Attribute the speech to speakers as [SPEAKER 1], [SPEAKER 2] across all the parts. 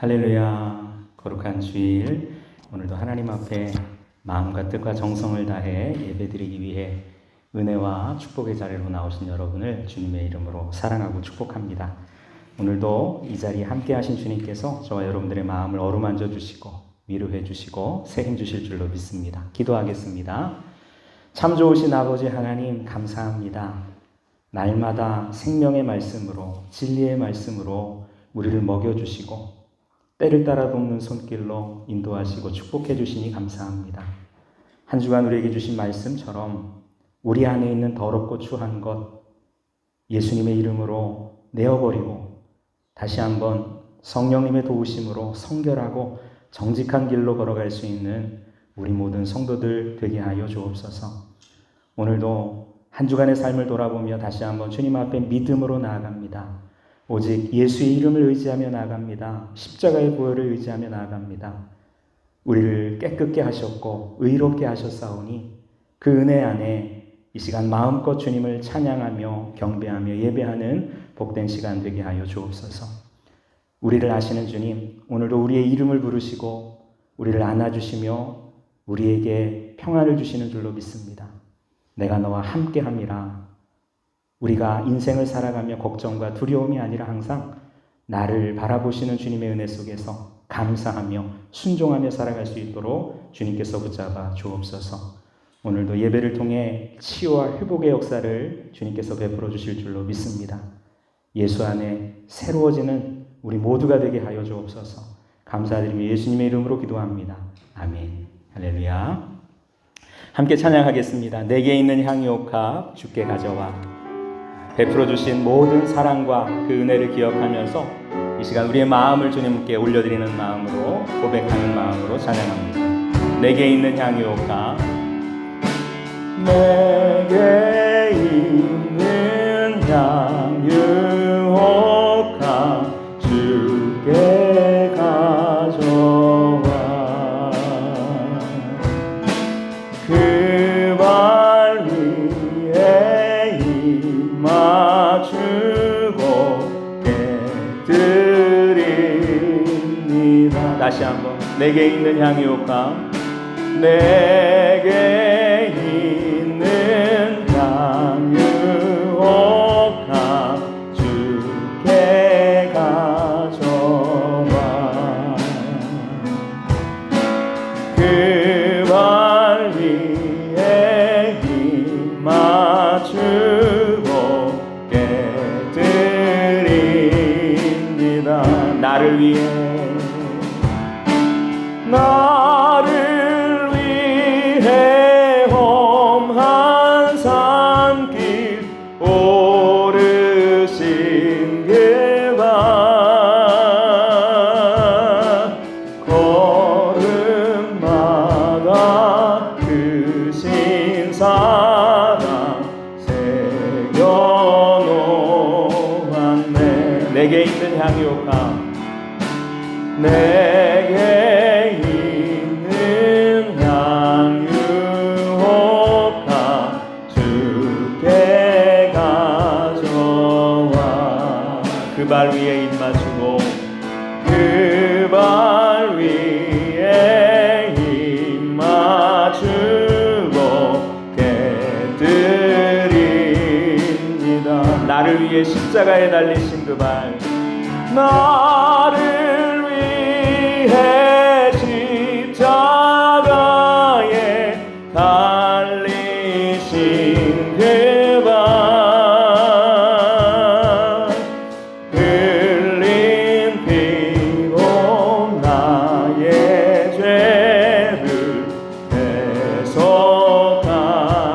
[SPEAKER 1] 할렐루야. 거룩한 주일, 오늘도 하나님 앞에 마음과 뜻과 정성을 다해 예배드리기 위해 은혜와 축복의 자리로 나오신 여러분을 주님의 이름으로 사랑하고 축복합니다. 오늘도 이 자리에 함께 하신 주님께서 저와 여러분들의 마음을 어루만져 주시고 위로해 주시고 책임 주실 줄로 믿습니다. 기도하겠습니다. 참 좋으신 아버지 하나님, 감사합니다. 날마다 생명의 말씀으로, 진리의 말씀으로 우리를 먹여주시고 때를 따라 돕는 손길로 인도하시고 축복해 주시니 감사합니다. 한 주간 우리에게 주신 말씀처럼 우리 안에 있는 더럽고 추한 것 예수님의 이름으로 내어버리고 다시 한번 성령님의 도우심으로 성결하고 정직한 길로 걸어갈 수 있는 우리 모든 성도들 되게 하여 주옵소서. 오늘도 한 주간의 삶을 돌아보며 다시 한번 주님 앞에 믿음으로 나아갑니다. 오직 예수의 이름을 의지하며 나아갑니다. 십자가의 보혈을 의지하며 나아갑니다. 우리를 깨끗게 하셨고 의롭게 하셨사오니 그 은혜 안에 이 시간 마음껏 주님을 찬양하며 경배하며 예배하는 복된 시간 되게 하여 주옵소서. 우리를 아시는 주님, 오늘도 우리의 이름을 부르시고 우리를 안아주시며 우리에게 평안을 주시는 줄로 믿습니다. 내가 너와 함께함이라. 우리가 인생을 살아가며 걱정과 두려움이 아니라 항상 나를 바라보시는 주님의 은혜 속에서 감사하며 순종하며 살아갈 수 있도록 주님께서 붙잡아 주옵소서. 오늘도 예배를 통해 치유와 회복의 역사를 주님께서 베풀어 주실 줄로 믿습니다. 예수 안에 새로워지는 우리 모두가 되게 하여 주옵소서. 감사드리며 예수님의 이름으로 기도합니다. 아멘. 할렐루야. 함께 찬양하겠습니다. 내게 있는 향유옥합 주께 가져와. 베풀어 주신 모든 사랑과 그 은혜를 기억하면서 이 시간 우리의 마음을 주님께 올려드리는 마음으로, 고백하는 마음으로 찬양합니다. 내게 있는 향유옥합, 내게 있는 향유옥합 주께 가져와. 그 발 위에 맞추고 깨뜨립니다. 다시 한번. 내게 있는 향유옥합, 내게 있는 향유옥합 주께 가져와. 그 발 위에 힘 맞추고 깨뜨립니다. 나를 위해 험한 산길 오르신 그 발, 걸음마다 크신 사랑 새겨놓았네. 내게 있는 향유옥합, 내게 있는 향유옥합 주께 가져와. 그 발 위에 입 맞추고, 그 발 위에 입 맞추고 깨뜨립니다. 나를 위해 십자가에 달리신 그 발, 나를 위해 십자가에 달리신 그 발, 흘린 피로 나의 죄를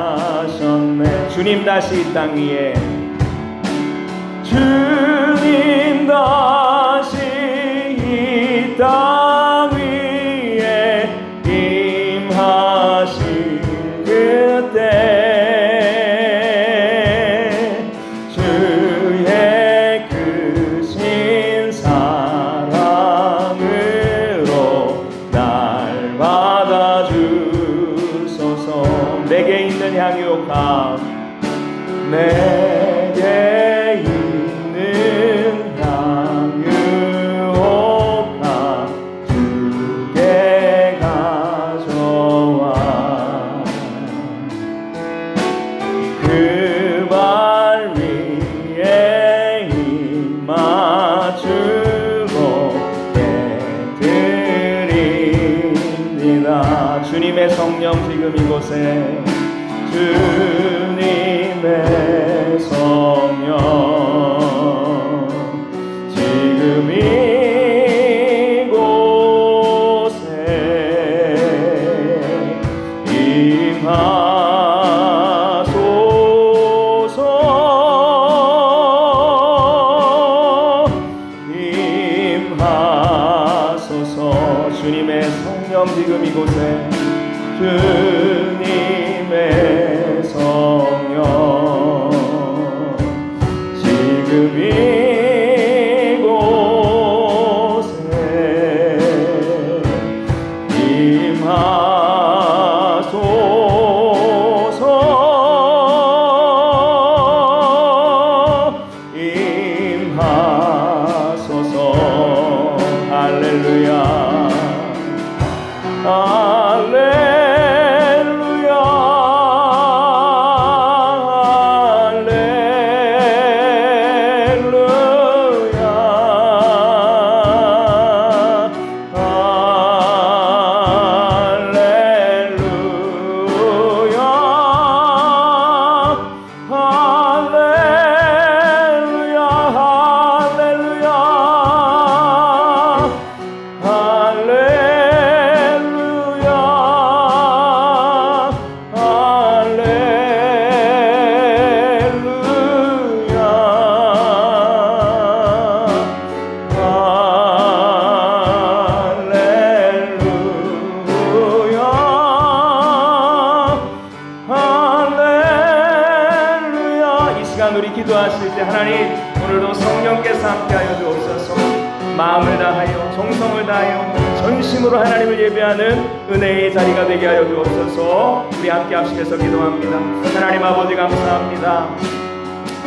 [SPEAKER 1] 대속하셨네. 주님 다시 이 땅 위에, 주님 다시 이 땅 위에 임하신 그때 주의 크신 사랑으로 날 받아주소서. 내게 있는 향유옥합, 내게 있는 향유옥합 그 발 위에 임마주고 드립니다. 주님의 성령 지금 이곳에, 주님의 성령 지금 이곳에 임하소서. 임하소서. 주님의 성령 지금 이곳에, 주님의 성령 지금 이곳에 임하소서. 임하소서. 할렐루야. 우리 기도하실 때 하나님, 오늘도 성령께서 함께하여 주옵소서. 마음을 다하여 정성을 다하여 전심으로 하나님을 예배하는 은혜의 자리가 되게 하여 주옵소서. 우리 함께 합심해서 기도합니다. 하나님 아버지 감사합니다.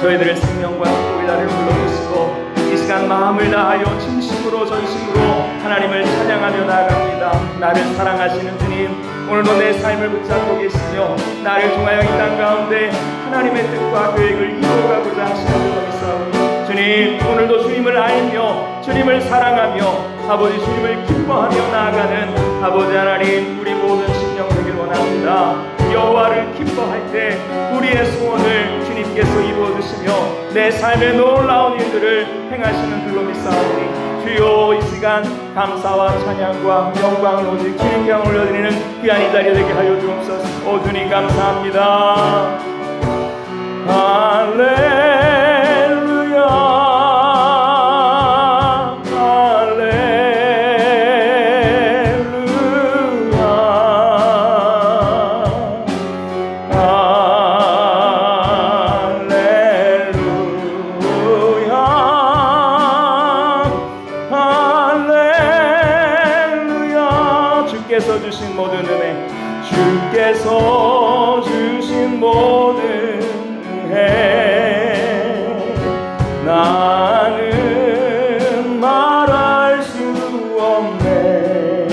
[SPEAKER 1] 저희들의 생명과 축복의 자리를 불러주시고 이 시간 마음을 다하여 진심으로 전심으로 하나님을 찬양하며 나아갑니다. 나를 사랑하시는 주님, 오늘도 내 삶을 붙잡고 계시며 나를 통하여 이 땅 가운데 하나님의 뜻과 계획을 이루어가고자 하시는 줄 믿사옵니다. 주님, 오늘도 주님을 알며 주님을 사랑하며 아버지 주님을 기뻐하며 나아가는 아버지 하나님, 우리 모든 심령 되길 원합니다. 여호와를 기뻐할 때 우리의 소원을 주님께서 이루어주시며 내 삶의 놀라운 일들을 행하시는 줄로 믿사오니 주여, 이 시간 감사와 찬양과 영광을 오직 주님께 올려드리는 귀한 이 자리 되게 하여 주옵소서. 오 주님 감사합니다. 할렐루야, 할렐루야, 할렐루야. 주께서 주신 모든 은혜, 주께서 주신 모든 나는 말할 수 없네.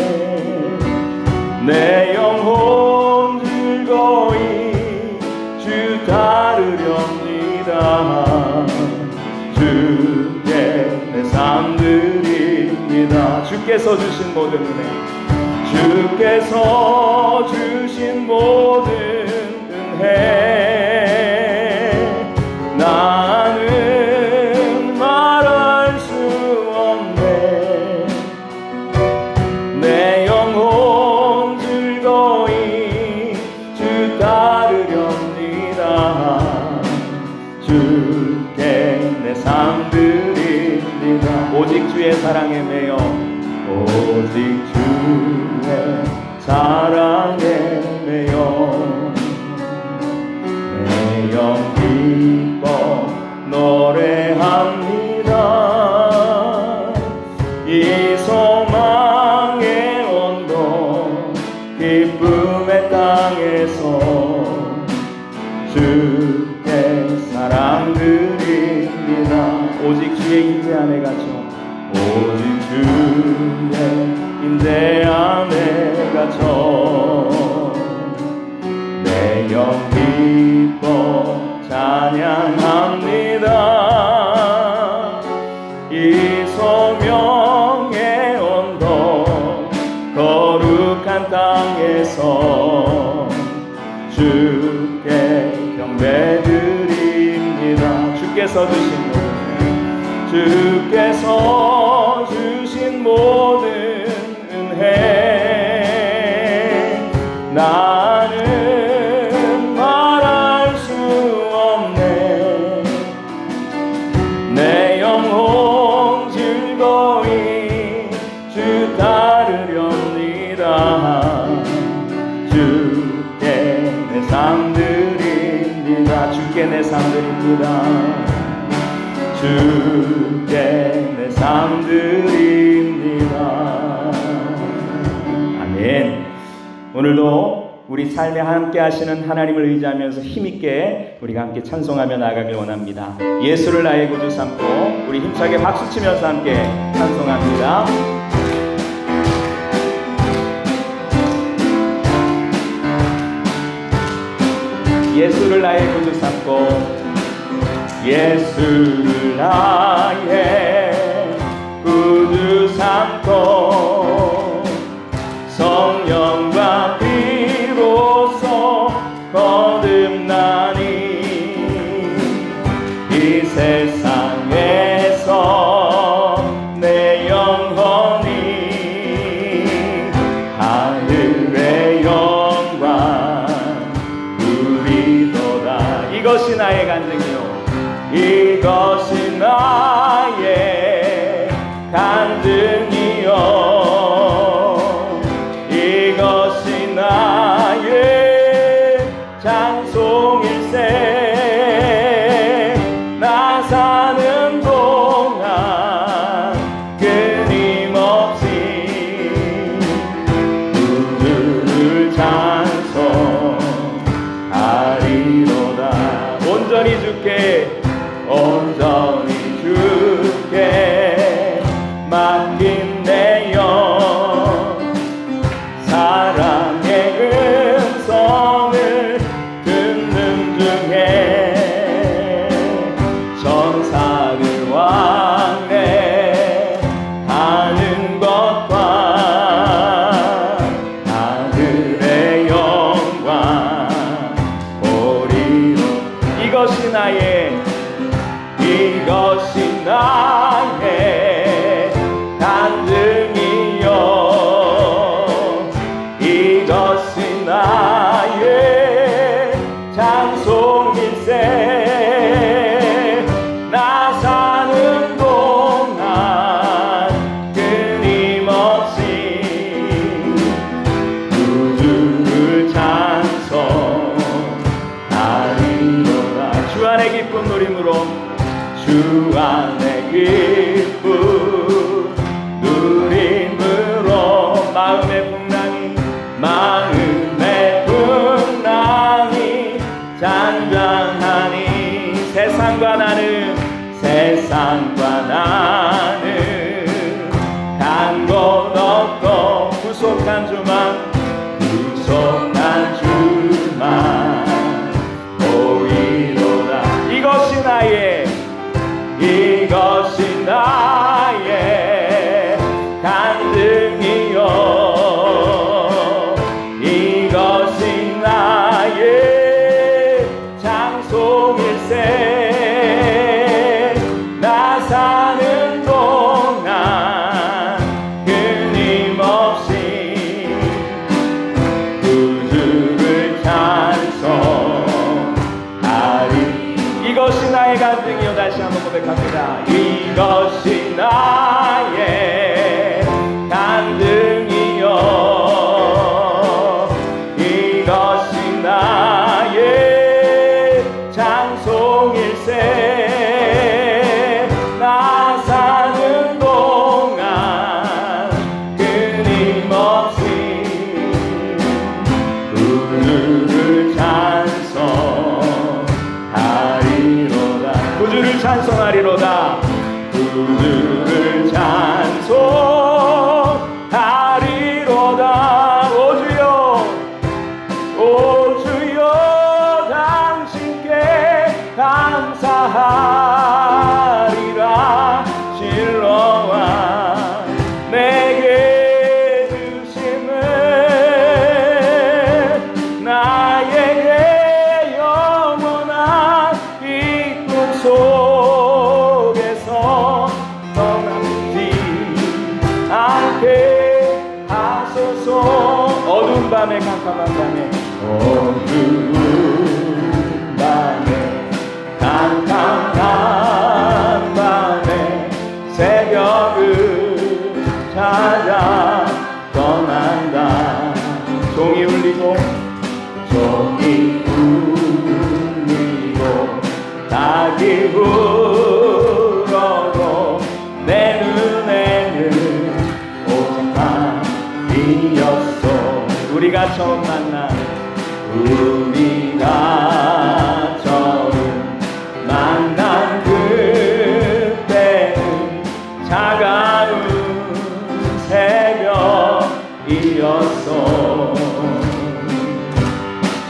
[SPEAKER 1] 내 영혼 즐거이 주 따르렵니다. 주께 내 삶 드립니다. 주께서 주신 모든 은혜, 주께서 주신 모든 은혜, 나는 말할 수 없네. 내 영혼 즐거이 주 따르렵니다. 주께 내 삶 드립니다. 오직 주의 사랑에 매여, 오직 주의 사랑에 매여 내 영 기뻐 노래합니다. 이 소망의 언덕 기쁨의 땅에서 주께 사랑 드립니다. 오직 주의 임재 안에 갇혀, 오직 주의 임재 안에 갇혀 내 영 기뻐 찬양합니다. 이 소명의 언덕 거룩한 땅에서 주께 경배드립니다. 주께서 주신 모든 은혜 나는 말할 수 없네. 내 영혼 즐거이 주 따르렵니다. 주께 내 삶 드립니다. 주께 내 삶 드립니다. 주께 내 삶 드립니다. 아멘. 오늘도 우리 삶에 함께 하시는 하나님을 의지하면서 힘있게 우리가 함께 찬송하며 나아가길 원합니다. 예수를 나의 구주 삼고 우리 힘차게 박수치면서 함께 찬송합니다. 예수를 나의 구주 삼고 예수를 나의 구주 삼고 성령과 피로써 거듭나니 이 세상에서 내 영혼이 하늘의 영광 누리도다. 이것이 나의 간증이요 이것이 나의 간증이요 이것이 나의 찬송일세. 나 사는 동안 끊임없이 구주를 찬송하리로다. 온전히 주께 맡긴 내 영 사랑의 음성을 듣는 중에 천사들 왕래하는 것과 하늘의 영광 보리로. 이것이 나의 간증이요 이것이 나의 찬송일세. 나 사는 동안 끊임없이 구주를 찬송하리로다. 주 안의 기쁜 누림으로 주 안의 기쁨 누림으로 마음의 풍랑이 잔잔하니 세상과 나는 간 곳 없고 구속한 주만 보이로다. 이것이 나의 간증이요 이것이 나의 찬송일세. 나 사는 동안 끊임없이 구주를 찬송하리. 이것이 나의 간증이요. 다시 한번 고백합니다. 이것이 나의 간증이요 이것이 나의 찬송일세. 나 사는 동안 끊임없이 구주를 찬송하리로다. 구주를 찬송하리로다. 구주를 찬송 캄캄한 밤에 어두운 밤에 캄캄한 밤에 새벽을 찾아 떠난다. 종이 울리고 종이 울리고 닭이 울어도 내 눈에는 오직 밤이었어. 우리가 처음 만난 그때는 차가운 새벽이었어.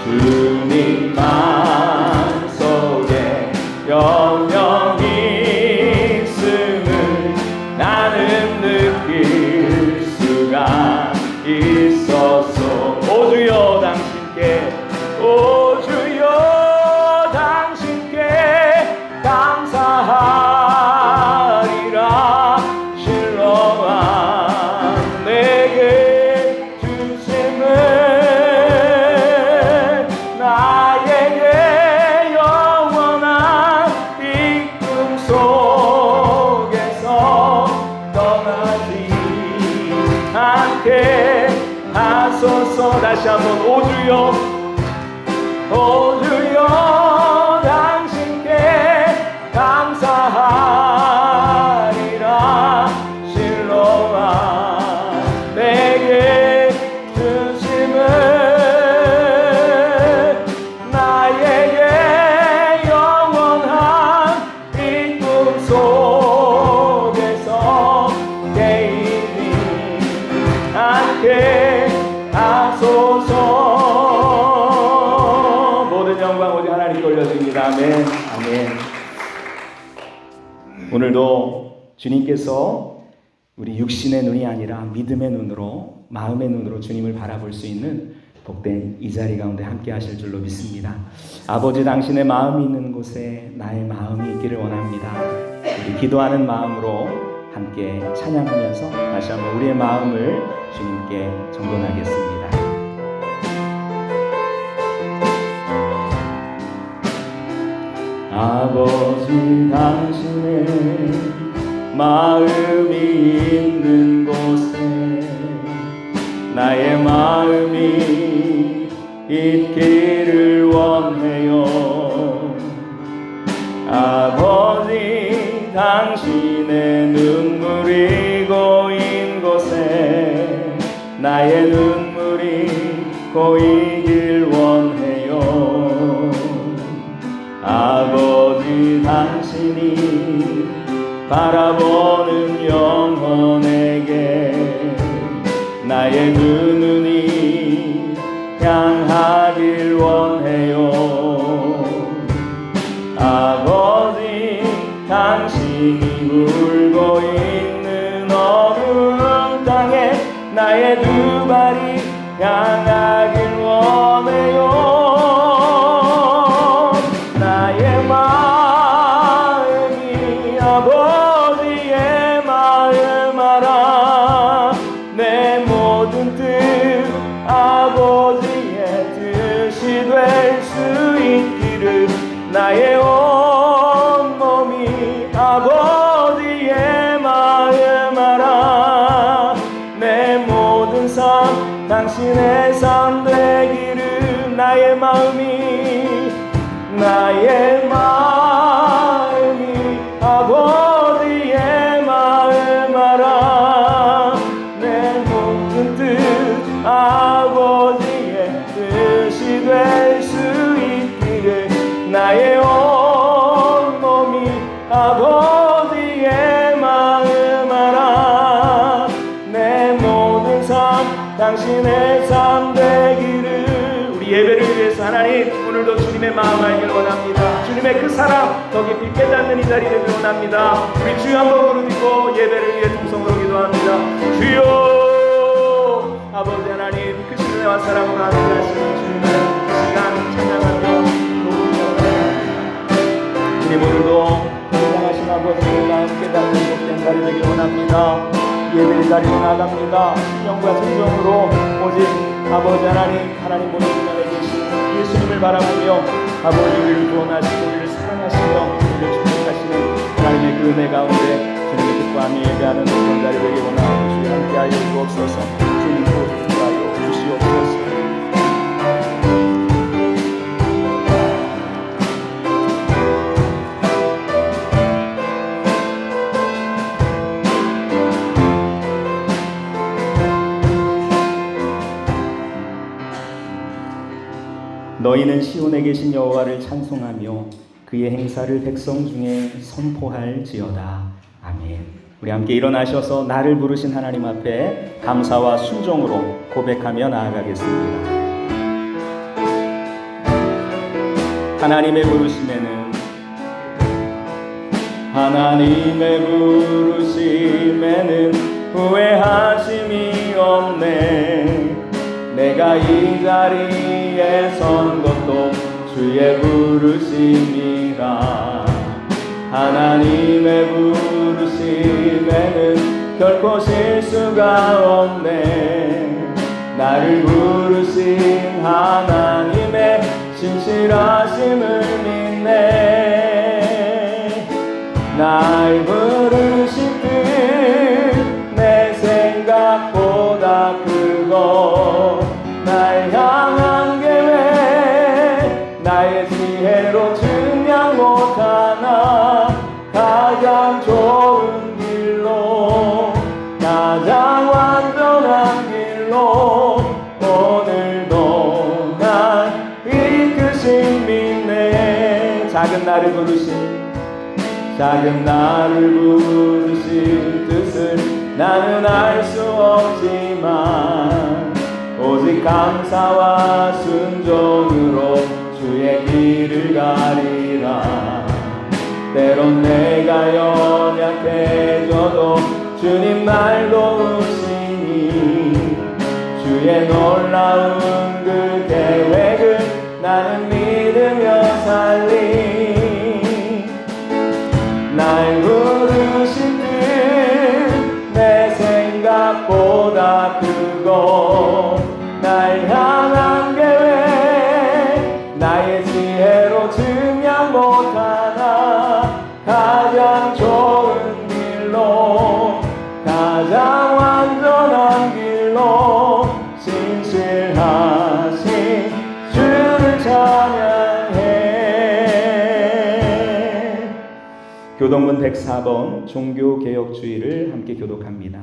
[SPEAKER 1] 주님 마음속에 영영이 있음을 나는 느낄 수가 있었어. 오 주여 당신께, 오 주여 당신께 감사하리라. 신령한 내게 주심을 나에게 영원한 이꿈 속에서 떠나지 않게 하소서. 다시 한번 오 주여, 오 주여 당신께 감사하리라. 신령한 내게 주심을 나에게 영원한 이 꿈 속에서 깨이지 않게 하소서. 모든 영광 오직 하나님께 올려드립니다. 아멘. 아멘. 오늘도 주님께서 우리 육신의 눈이 아니라 믿음의 눈으로, 마음의 눈으로 주님을 바라볼 수 있는 복된 이 자리 가운데 함께 하실 줄로 믿습니다. 아버지, 당신의 마음이 있는 곳에 나의 마음이 있기를 원합니다. 우리 기도하는 마음으로 함께 찬양하면서 다시 한번 우리의 마음을 주님께 정돈하겠습니다. 아버지, 당신의 마음이 있는 곳에 나의 마음이 있기를 원해요. 아버지, 당신의 눈물이 고인 곳에 나의 눈물이 고이길 원해요. 아버지, 당신이 바라보는 영혼에게 나의 두 눈이 향하길 원해요. 아버지, 당신이 울고 있는 어두운 땅에 나의 두 발이 향하길 원해요. 나의 마음이 아버지의 마음 알아. 내 모든 뜻 아버지의 뜻이 될 수 있기를. 나의 온 몸이 아버지의 마음 알아. 내 모든 삶 당신의 삶 되기를. 나의 마음이 아버지의 마음 알아. 내 모든 뜻 아버지의 뜻이 될 수 있기를. 나의 온 몸이 아버지의 마음 알아. 내 모든 삶 당신의 삶 되기를. 우리 예배를 위해서 하나님, 오늘도 주님의 마음 알기를 원합니다. 주님의 그 사랑 더 깊이 깨닫는 이 자리 되길 원합니다. 우리 주여 한번 부르짖고 예배를 위해 통성으로 기도합니다. 주여, 아버지 하나님, 그 신뢰와 사랑으로 함께하시는 주님을 시간 찬양하며 높이며 주님, 오늘도 건강하신 아버지의 마음 깨닫는 복된 자리 되길 원합니다. 예배의 자리로 나갑니다. 신령과 진정으로 오직 아버지 하나님 모든 분야에 계신 예수님을 바라보며 아버지 우리를 구원하시고 우리를 사랑하시며 우리를 축복하시는 하나님의 그 은혜 가운데 주님의 기뻐함이 예배하는 모든 자리 되게 원하옵고 주님 함께하여 주옵소서. 주님 보호하여 주시옵소서. 너희는 시온에 계신 여호와를 찬송하며 그의 행사를 백성 중에 선포할지어다. 아멘. 우리 함께 일어나셔서 나를 부르신 하나님 앞에 감사와 순종으로 고백하며 나아가겠습니다. 하나님의 부르심에는 후회하심이 없네. 내가 이 자리에 선 것도 주의 부르심이라. 하나님의 부르심에는 결코 실수가 없네. 나를 부르신 하나님의 신실하심을 믿네. 날 부르신 뜻 내 생각보다 크고 날 향한 계획 나의 지혜로 증명 못하나 가장 좋은 길로 가장 완전한 길로 오늘도 날 이끄신 믿네. 작은 나를 부르신 뜻을 나는 알 수 없지만 오직 감사와 순종으로 주의 길을 가리라. 때론 내가 연약해져도 주님 날 도우시니 주의 놀라운 그 계획을 나는 믿으며 살리. 날 부르신 뜻 내 생각보다 크고 날 향한 계획 나의 지혜로 증명 못하나 가장 좋은 길로 가장 완전한 길로 신실하신 주를 찬양해. 교동문 104번 종교개혁주의를 함께 교독합니다.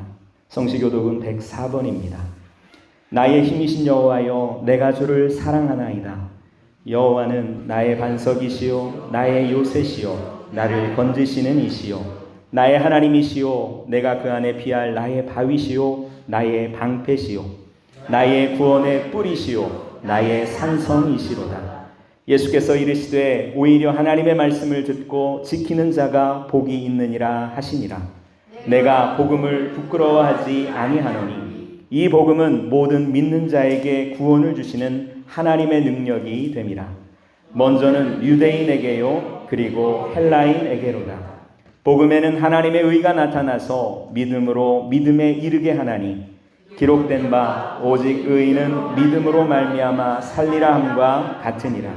[SPEAKER 1] 성시교독은 104번입니다. 나의 힘이신 여호와여 내가 주를 사랑하나이다. 여호와는 나의 반석이시요 나의 요새시요 나를 건지시는 이시요 나의 하나님이시요 내가 그 안에 피할 나의 바위시요 나의 방패시요 나의 구원의 뿌리시요 나의 산성이시로다. 예수께서 이르시되 오히려 하나님의 말씀을 듣고 지키는 자가 복이 있느니라 하시니라. 내가 복음을 부끄러워하지 아니하노니 이 복음은 모든 믿는 자에게 구원을 주시는 하나님의 능력이 됨이라. 먼저는 유대인에게요 그리고 헬라인에게로다. 복음에는 하나님의 의가 나타나서 믿음으로 믿음에 이르게 하나니 기록된 바 오직 의인은 믿음으로 말미암아 살리라 함과 같으니라.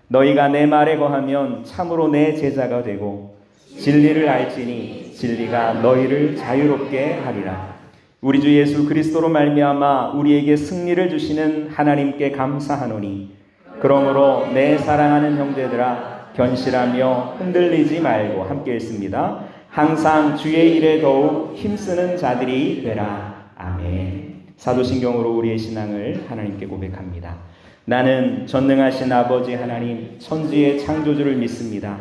[SPEAKER 1] 너희가 내 말에 거하면 참으로 내 제자가 되고 진리를 알지니 진리가 너희를 자유롭게 하리라. 우리 주 예수 그리스도로 말미암아 우리에게 승리를 주시는 하나님께 감사하노니 그러므로 내 사랑하는 형제들아 견실하며 흔들리지 말고 함께 읽습니다. 항상 주의 일에 더욱 힘쓰는 자들이 되라. 아멘. 사도신경으로 우리의 신앙을 하나님께 고백합니다. 나는 전능하신 아버지 하나님 천지의 창조주를 믿습니다.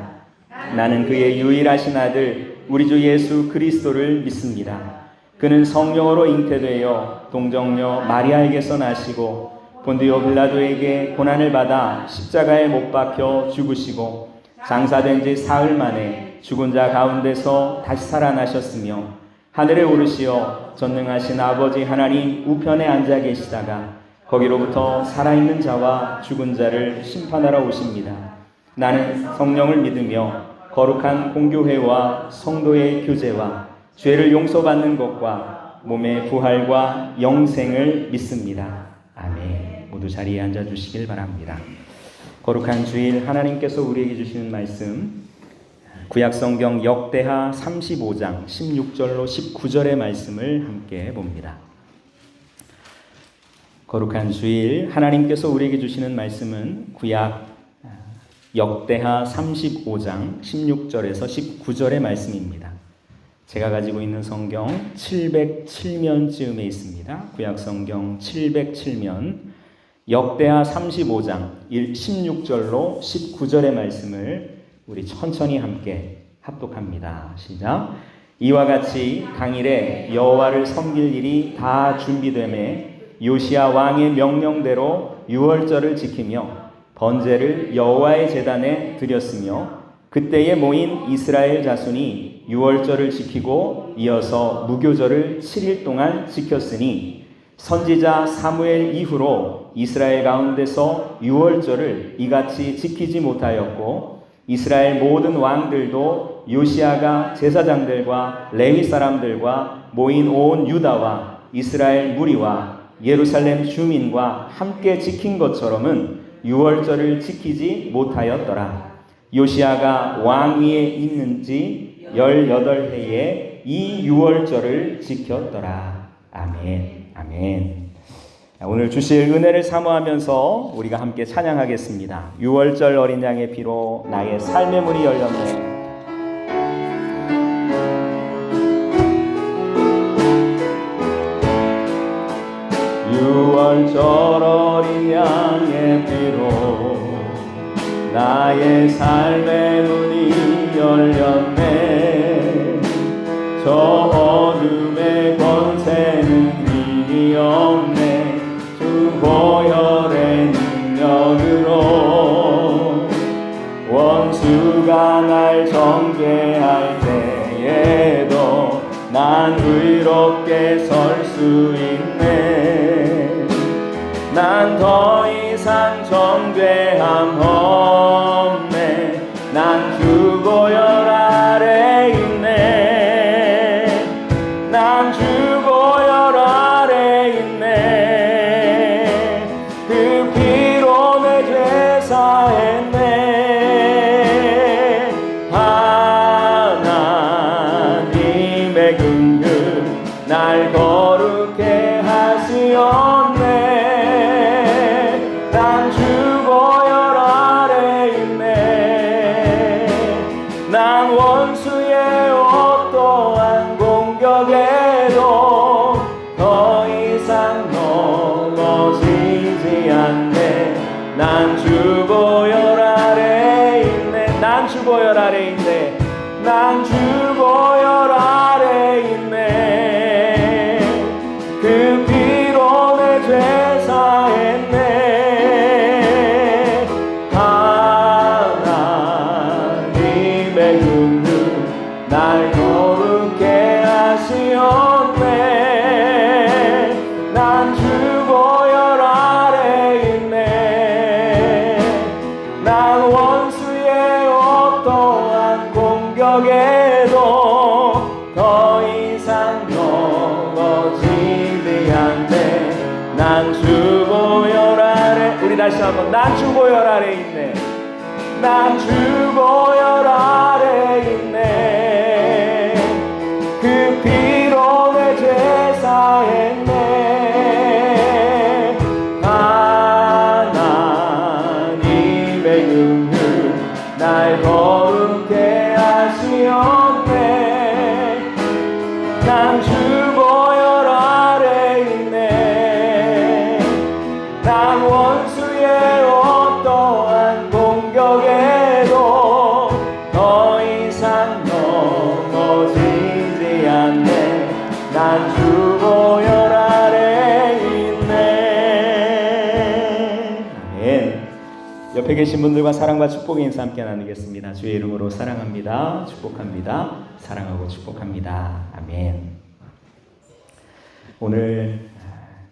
[SPEAKER 1] 나는 그의 유일하신 아들 우리 주 예수 그리스도를 믿습니다. 그는 성령으로 잉태되어 동정녀 마리아에게서 나시고 본디오 빌라도에게 고난을 받아 십자가에 못 박혀 죽으시고 장사된 지 사흘 만에 죽은 자 가운데서 다시 살아나셨으며 하늘에 오르시어 전능하신 아버지 하나님 우편에 앉아 계시다가 거기로부터 살아있는 자와 죽은 자를 심판하러 오십니다. 나는 성령을 믿으며 거룩한 공교회와 성도의 교제와 죄를 용서받는 것과 몸의 부활과 영생을 믿습니다. 아멘. 모두 자리에 앉아 주시길 바랍니다. 거룩한 주일 하나님께서 우리에게 주시는 말씀 구약성경 역대하 35장 16절로 19절의 말씀을 함께 봅니다. 거룩한 주일 하나님께서 우리에게 주시는 말씀은 구약 역대하 35장 16절에서 19절의 말씀입니다. 제가 가지고 있는 성경 707면쯤에 있습니다. 구약성경 707면 역대하 35장 16절로 19절의 말씀을 우리 천천히 함께 합독합니다. 시작. 이와 같이 당일에 여호와를 섬길 일이 다 준비되매 요시야 왕의 명령대로 유월절을 지키며 번제를 여호와의 제단에 드렸으며 그때에 모인 이스라엘 자손이 유월절을 지키고 이어서 무교절을 7일 동안 지켰으니 선지자 사무엘 이후로 이스라엘 가운데서 유월절을 이같이 지키지 못하였고 이스라엘 모든 왕들도 요시야가 제사장들과 레위 사람들과 모인 온 유다와 이스라엘 무리와 예루살렘 주민과 함께 지킨 것처럼은 유월절을 지키지 못하였더라. 요시야가 왕위에 있는지 18해에 이 유월절을 지켰더라. 아멘. 아멘. 오늘 주실 은혜를 사모하면서 우리가 함께 찬양하겠습니다. 유월절 어린 양의 피로 나의 삶의 문이 열렸네. 유월절 어린 양의 피로 나의 삶의 문이 열렸네. 저 어둠의 권세는 이미 없네. 주 보혈의 능력으로 원수가 날 정죄할 때에도 난 의롭게 설 수 있네. 난 더 이상 정죄함 없네. 난 주 보혈 아래 있네. 난 주 보혈 아래 있네. 그 피로 내 죄 사했네. 하나님의 긍휼 날 거룩해 하시었네. 난 주 보혈 아래 있네. 난 원수의 어떠한 공격에도 더 이상 넘어지지 않네. 난 주 보혈 아래 있네. 난 주 보혈 아래 있네. 난 주 보혈 아래 있네. 그 피로 내 죄 사했네. 하나님의 긍휼 날 거룩해 하시었네. 난 주 보혈 아래 있네. 난 원수의 어떠한 공격에도 더 이상 넘어지지 않네. 난 주 보혈 아래. 우리 다시 한번 난 주 보혈 아래 있네. 난 주 보혈 아래 있네. 그 피로 내 죄 사했네. 하나님의 긍휼 날 거룩해 하시었네. 난 주 보혈 아래 있네. 난 원수의 어떠한 공격에도 더 이상 넘어지지 않네. 난 주 보혈 아래 있네. 아멘. 옆에 계신 분들과 사랑과 축복의 인사 함께 나누겠습니다. 주의 이름으로 사랑합니다. 축복합니다. 사랑하고 축복합니다. 아멘. 오늘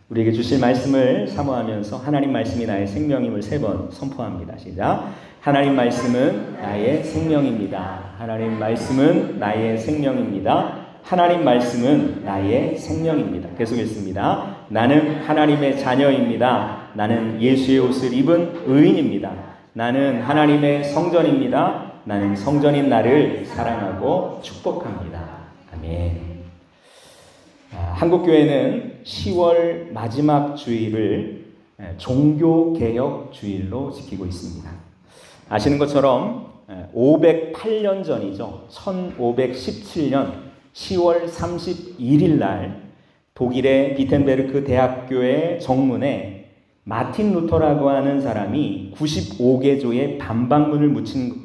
[SPEAKER 1] 우리에게 주실 말씀을 사모하면서 하나님 말씀이 나의 생명임을 3번 선포합니다. 시작. 하나님 말씀은 나의 생명입니다. 하나님 말씀은 나의 생명입니다. 하나님 말씀은 나의 생명입니다. 계속 읽습니다. 나는 하나님의 자녀입니다. 나는 예수의 옷을 입은 의인입니다. 나는 하나님의 성전입니다. 나는 성전인 나를 사랑하고 축복합니다. 아멘. 한국교회는 10월 마지막 주일을 종교개혁 주일로 지키고 있습니다. 아시는 것처럼 508년 전이죠. 1517년 10월 31일 날 독일의 비텐베르크 대학교의 정문에 마틴 루터라고 하는 사람이 95개조의 반박문을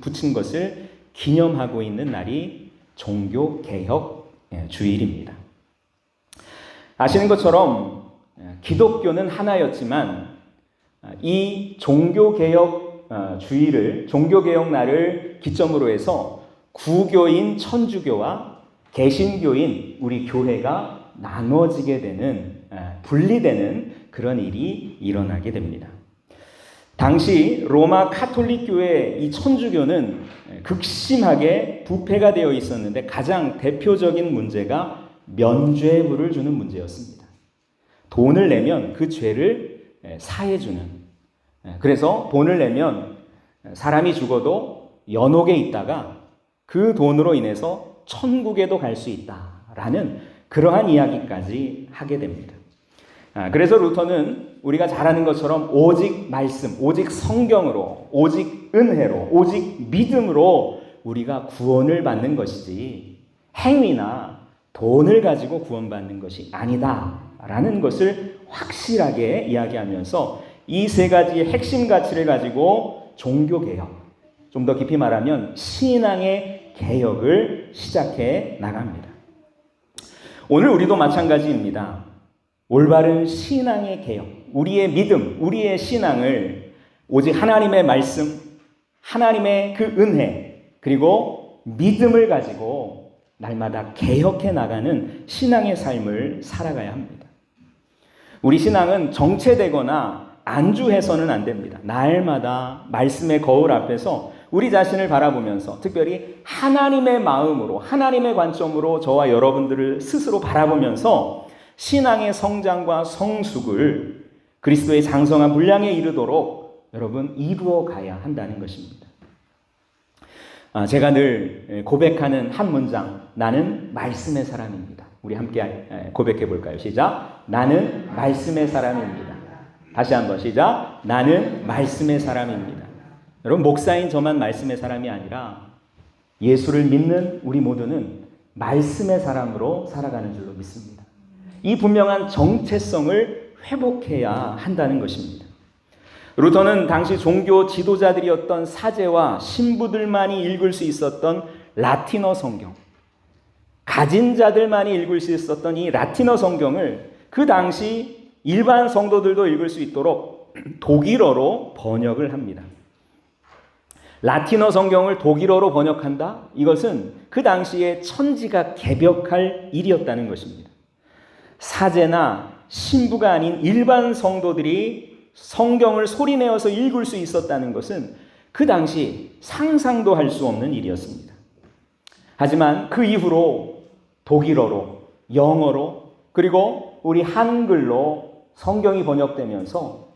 [SPEAKER 1] 붙인 것을 기념하고 있는 날이 종교개혁 주일입니다. 아시는 것처럼 기독교는 하나였지만 이 종교개혁 주일을, 종교개혁 날을 기점으로 해서 구교인 천주교와 개신교인 우리 교회가 나눠지게 되는, 분리되는 그런 일이 일어나게 됩니다. 당시 로마 카톨릭 교회 이 천주교는 극심하게 부패가 되어 있었는데 가장 대표적인 문제가 면죄부를 주는 문제였습니다. 돈을 내면 그 죄를 사해주는, 그래서 돈을 내면 사람이 죽어도 연옥에 있다가 그 돈으로 인해서 천국에도 갈 수 있다라는 그러한 이야기까지 하게 됩니다. 그래서 루터는 우리가 잘 아는 것처럼 오직 말씀, 오직 성경으로, 오직 은혜로, 오직 믿음으로 우리가 구원을 받는 것이지 행위나 돈을 가지고 구원받는 것이 아니다라는 것을 확실하게 이야기하면서 이 세 가지의 핵심 가치를 가지고 종교개혁, 좀 더 깊이 말하면 신앙의 개혁을 시작해 나갑니다. 오늘 우리도 마찬가지입니다. 올바른 신앙의 개혁, 우리의 믿음, 우리의 신앙을 오직 하나님의 말씀, 하나님의 그 은혜, 그리고 믿음을 가지고 날마다 개혁해 나가는 신앙의 삶을 살아가야 합니다. 우리 신앙은 정체되거나 안주해서는 안 됩니다. 날마다 말씀의 거울 앞에서 우리 자신을 바라보면서 특별히 하나님의 마음으로, 하나님의 관점으로 저와 여러분들을 스스로 바라보면서 신앙의 성장과 성숙을 그리스도의 장성한 분량에 이르도록 여러분 이루어 가야 한다는 것입니다. 제가 늘 고백하는 한 문장, 나는 말씀의 사람입니다. 우리 함께 고백해 볼까요? 시작. 나는 말씀의 사람입니다. 다시 한번 시작. 나는 말씀의 사람입니다. 여러분, 목사인 저만 말씀의 사람이 아니라 예수를 믿는 우리 모두는 말씀의 사람으로 살아가는 줄로 믿습니다. 이 분명한 정체성을 회복해야 한다는 것입니다. 루터는 당시 종교 지도자들이었던 사제와 신부들만이 읽을 수 있었던 라틴어 성경, 가진 자들만이 읽을 수 있었던 이 라틴어 성경을 그 당시 일반 성도들도 읽을 수 있도록 독일어로 번역을 합니다. 라틴어 성경을 독일어로 번역한다? 이것은 그 당시에 천지가 개벽할 일이었다는 것입니다. 사제나 신부가 아닌 일반 성도들이 성경을 소리내어서 읽을 수 있었다는 것은 그 당시 상상도 할 수 없는 일이었습니다. 하지만 그 이후로 독일어로, 영어로, 그리고 우리 한글로 성경이 번역되면서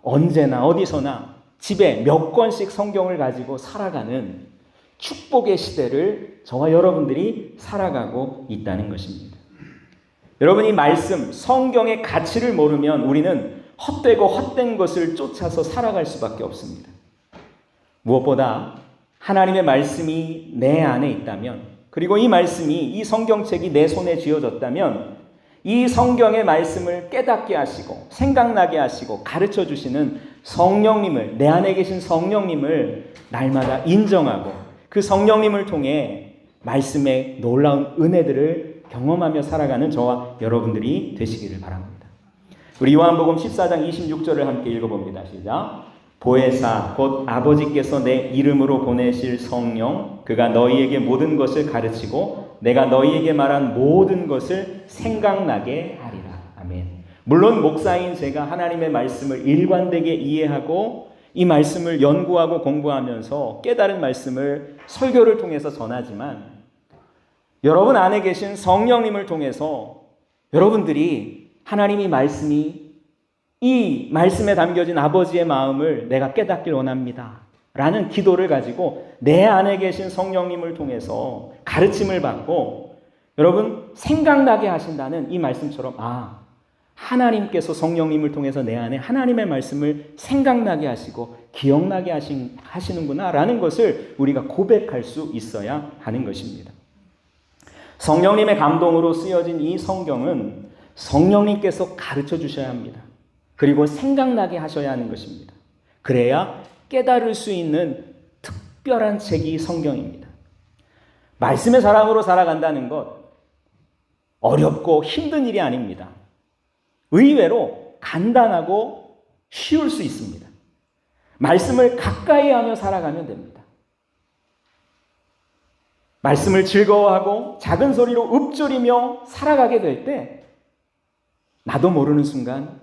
[SPEAKER 1] 언제나 어디서나 집에 몇 권씩 성경을 가지고 살아가는 축복의 시대를 저와 여러분들이 살아가고 있다는 것입니다. 여러분, 이 말씀, 성경의 가치를 모르면 우리는 헛되고 헛된 것을 쫓아서 살아갈 수밖에 없습니다. 무엇보다 하나님의 말씀이 내 안에 있다면, 그리고 이 말씀이, 이 성경책이 내 손에 쥐어졌다면 이 성경의 말씀을 깨닫게 하시고 생각나게 하시고 가르쳐 주시는 성령님을, 내 안에 계신 성령님을 날마다 인정하고 그 성령님을 통해 말씀의 놀라운 은혜들을 경험하며 살아가는 저와 여러분들이 되시기를 바랍니다. 우리 요한복음 14장 26절을 함께 읽어봅니다. 시작. 보혜사 곧 아버지께서 내 이름으로 보내실 성령, 그가 너희에게 모든 것을 가르치고 내가 너희에게 말한 모든 것을 생각나게 하리라. 아멘. 물론 목사인 제가 하나님의 말씀을 일관되게 이해하고 이 말씀을 연구하고 공부하면서 깨달은 말씀을 설교를 통해서 전하지만 여러분 안에 계신 성령님을 통해서 여러분들이 하나님의 말씀이 이 말씀에 담겨진 아버지의 마음을 내가 깨닫길 원합니다 라는 기도를 가지고 내 안에 계신 성령님을 통해서 가르침을 받고 여러분 생각나게 하신다는 이 말씀처럼 하나님께서 성령님을 통해서 내 안에 하나님의 말씀을 생각나게 하시고 기억나게 하시는구나 라는 것을 우리가 고백할 수 있어야 하는 것입니다. 성령님의 감동으로 쓰여진 이 성경은 성령님께서 가르쳐 주셔야 합니다. 그리고 생각나게 하셔야 하는 것입니다. 그래야 깨달을 수 있는 특별한 책이 성경입니다. 말씀의 사랑으로 살아간다는 것 어렵고 힘든 일이 아닙니다. 의외로 간단하고 쉬울 수 있습니다. 말씀을 가까이 하며 살아가면 됩니다. 말씀을 즐거워하고 작은 소리로 읊조리며 살아가게 될 때 나도 모르는 순간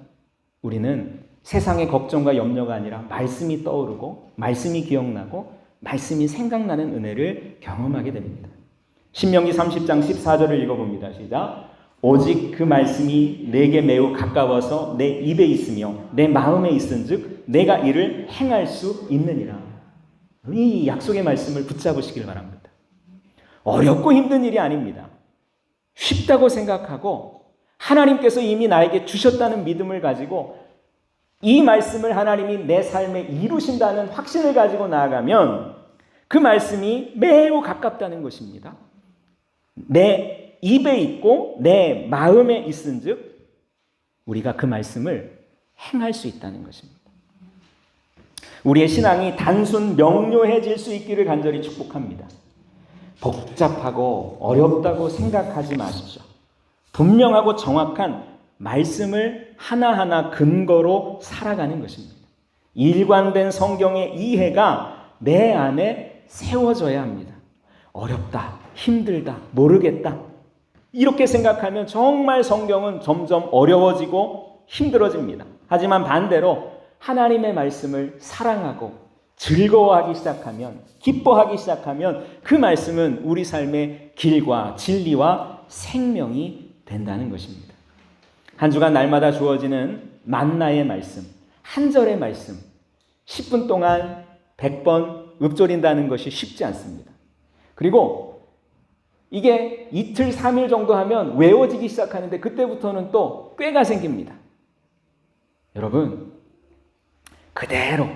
[SPEAKER 1] 우리는 세상의 걱정과 염려가 아니라 말씀이 떠오르고 말씀이 기억나고 말씀이 생각나는 은혜를 경험하게 됩니다. 신명기 30장 14절을 읽어봅니다. 시작. 오직 그 말씀이 내게 매우 가까워서 내 입에 있으며 내 마음에 있은즉 내가 이를 행할 수 있느니라. 이 약속의 말씀을 붙잡으시길 바랍니다. 어렵고 힘든 일이 아닙니다. 쉽다고 생각하고 하나님께서 이미 나에게 주셨다는 믿음을 가지고 이 말씀을 하나님이 내 삶에 이루신다는 확신을 가지고 나아가면 그 말씀이 매우 가깝다는 것입니다. 내 입에 있고 내 마음에 있은즉 우리가 그 말씀을 행할 수 있다는 것입니다. 우리의 신앙이 단순 명료해질 수 있기를 간절히 축복합니다. 복잡하고 어렵다고 생각하지 마십시오. 분명하고 정확한 말씀을 하나하나 근거로 살아가는 것입니다. 일관된 성경의 이해가 내 안에 세워져야 합니다. 어렵다, 힘들다, 모르겠다 이렇게 생각하면 정말 성경은 점점 어려워지고 힘들어집니다. 하지만 반대로 하나님의 말씀을 사랑하고 즐거워하기 시작하면, 기뻐하기 시작하면 그 말씀은 우리 삶의 길과 진리와 생명이 된다는 것입니다. 한 주간 날마다 주어지는 만나의 말씀, 한 절의 말씀 10분 동안 100번 읊조린다는 것이 쉽지 않습니다. 그리고 이게 이틀 3일 정도 하면 외워지기 시작하는데 그때부터는 또 꾀가 생깁니다. 여러분 그대로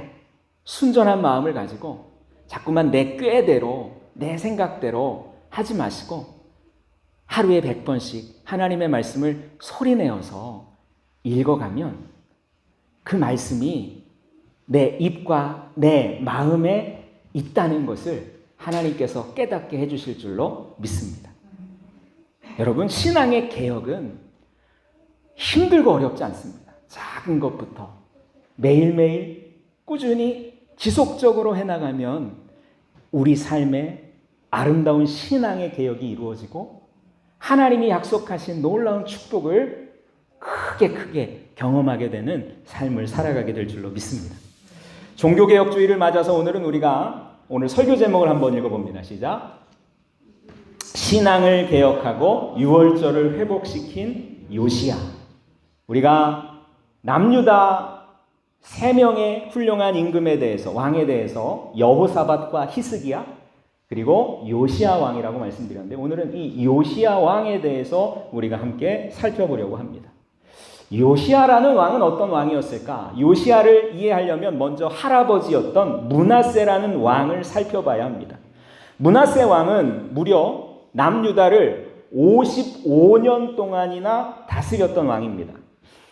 [SPEAKER 1] 순전한 마음을 가지고 자꾸만 내 꾀대로 내 생각대로 하지 마시고 하루에 100번씩 하나님의 말씀을 소리내어서 읽어가면 그 말씀이 내 입과 내 마음에 있다는 것을 하나님께서 깨닫게 해주실 줄로 믿습니다. 여러분 신앙의 개혁은 힘들고 어렵지 않습니다. 작은 것부터 매일매일 꾸준히 지속적으로 해나가면 우리 삶에 아름다운 신앙의 개혁이 이루어지고 하나님이 약속하신 놀라운 축복을 크게 경험하게 되는 삶을 살아가게 될 줄로 믿습니다. 종교개혁주의를 맞아서 오늘 설교 제목을 한번 읽어봅니다. 시작. 신앙을 개혁하고 유월절을 회복시킨 요시야. 우리가 남유다 3명의 훌륭한 임금에 대해서 왕에 대해서 여호사밧과 히스기야 그리고 요시야 왕이라고 말씀드렸는데 오늘은 이 요시야 왕에 대해서 우리가 함께 살펴보려고 합니다. 요시야라는 왕은 어떤 왕이었을까? 요시야를 이해하려면 먼저 할아버지였던 므낫세라는 왕을 살펴봐야 합니다. 므낫세 왕은 무려 남유다를 55년 동안이나 다스렸던 왕입니다.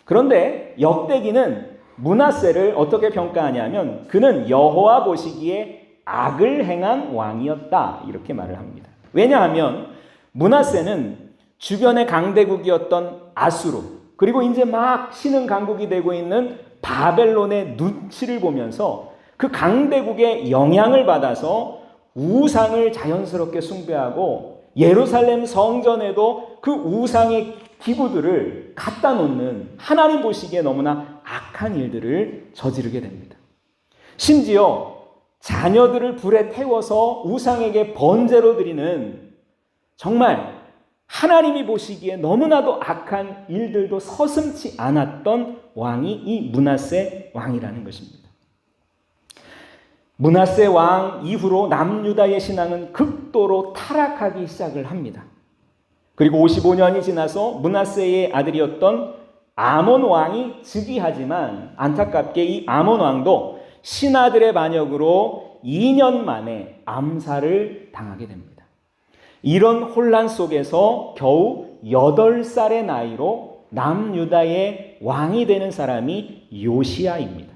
[SPEAKER 1] 그런데 역대기는 므낫세를 어떻게 평가하냐면 그는 여호와 보시기에 악을 행한 왕이었다 이렇게 말을 합니다. 왜냐하면 므낫세는 주변의 강대국이었던 아수르 그리고 이제 막 신흥 강국이 되고 있는 바벨론의 눈치를 보면서 그 강대국의 영향을 받아서 우상을 자연스럽게 숭배하고 예루살렘 성전에도 그 우상의 기구들을 갖다 놓는 하나님 보시기에 너무나 악한 일들을 저지르게 됩니다. 심지어 자녀들을 불에 태워서 우상에게 번제로 드리는 정말 하나님이 보시기에 너무나도 악한 일들도 서슴지 않았던 왕이 이 므낫세 왕이라는 것입니다. 므낫세 왕 이후로 남유다의 신앙은 극도로 타락하기 시작을 합니다. 그리고 55년이 지나서 므낫세의 아들이었던 아몬 왕이 즉위하지만 안타깝게 이 아몬 왕도 신하들의 반역으로 2년 만에 암살을 당하게 됩니다. 이런 혼란 속에서 겨우 8살의 나이로 남유다의 왕이 되는 사람이 요시야입니다.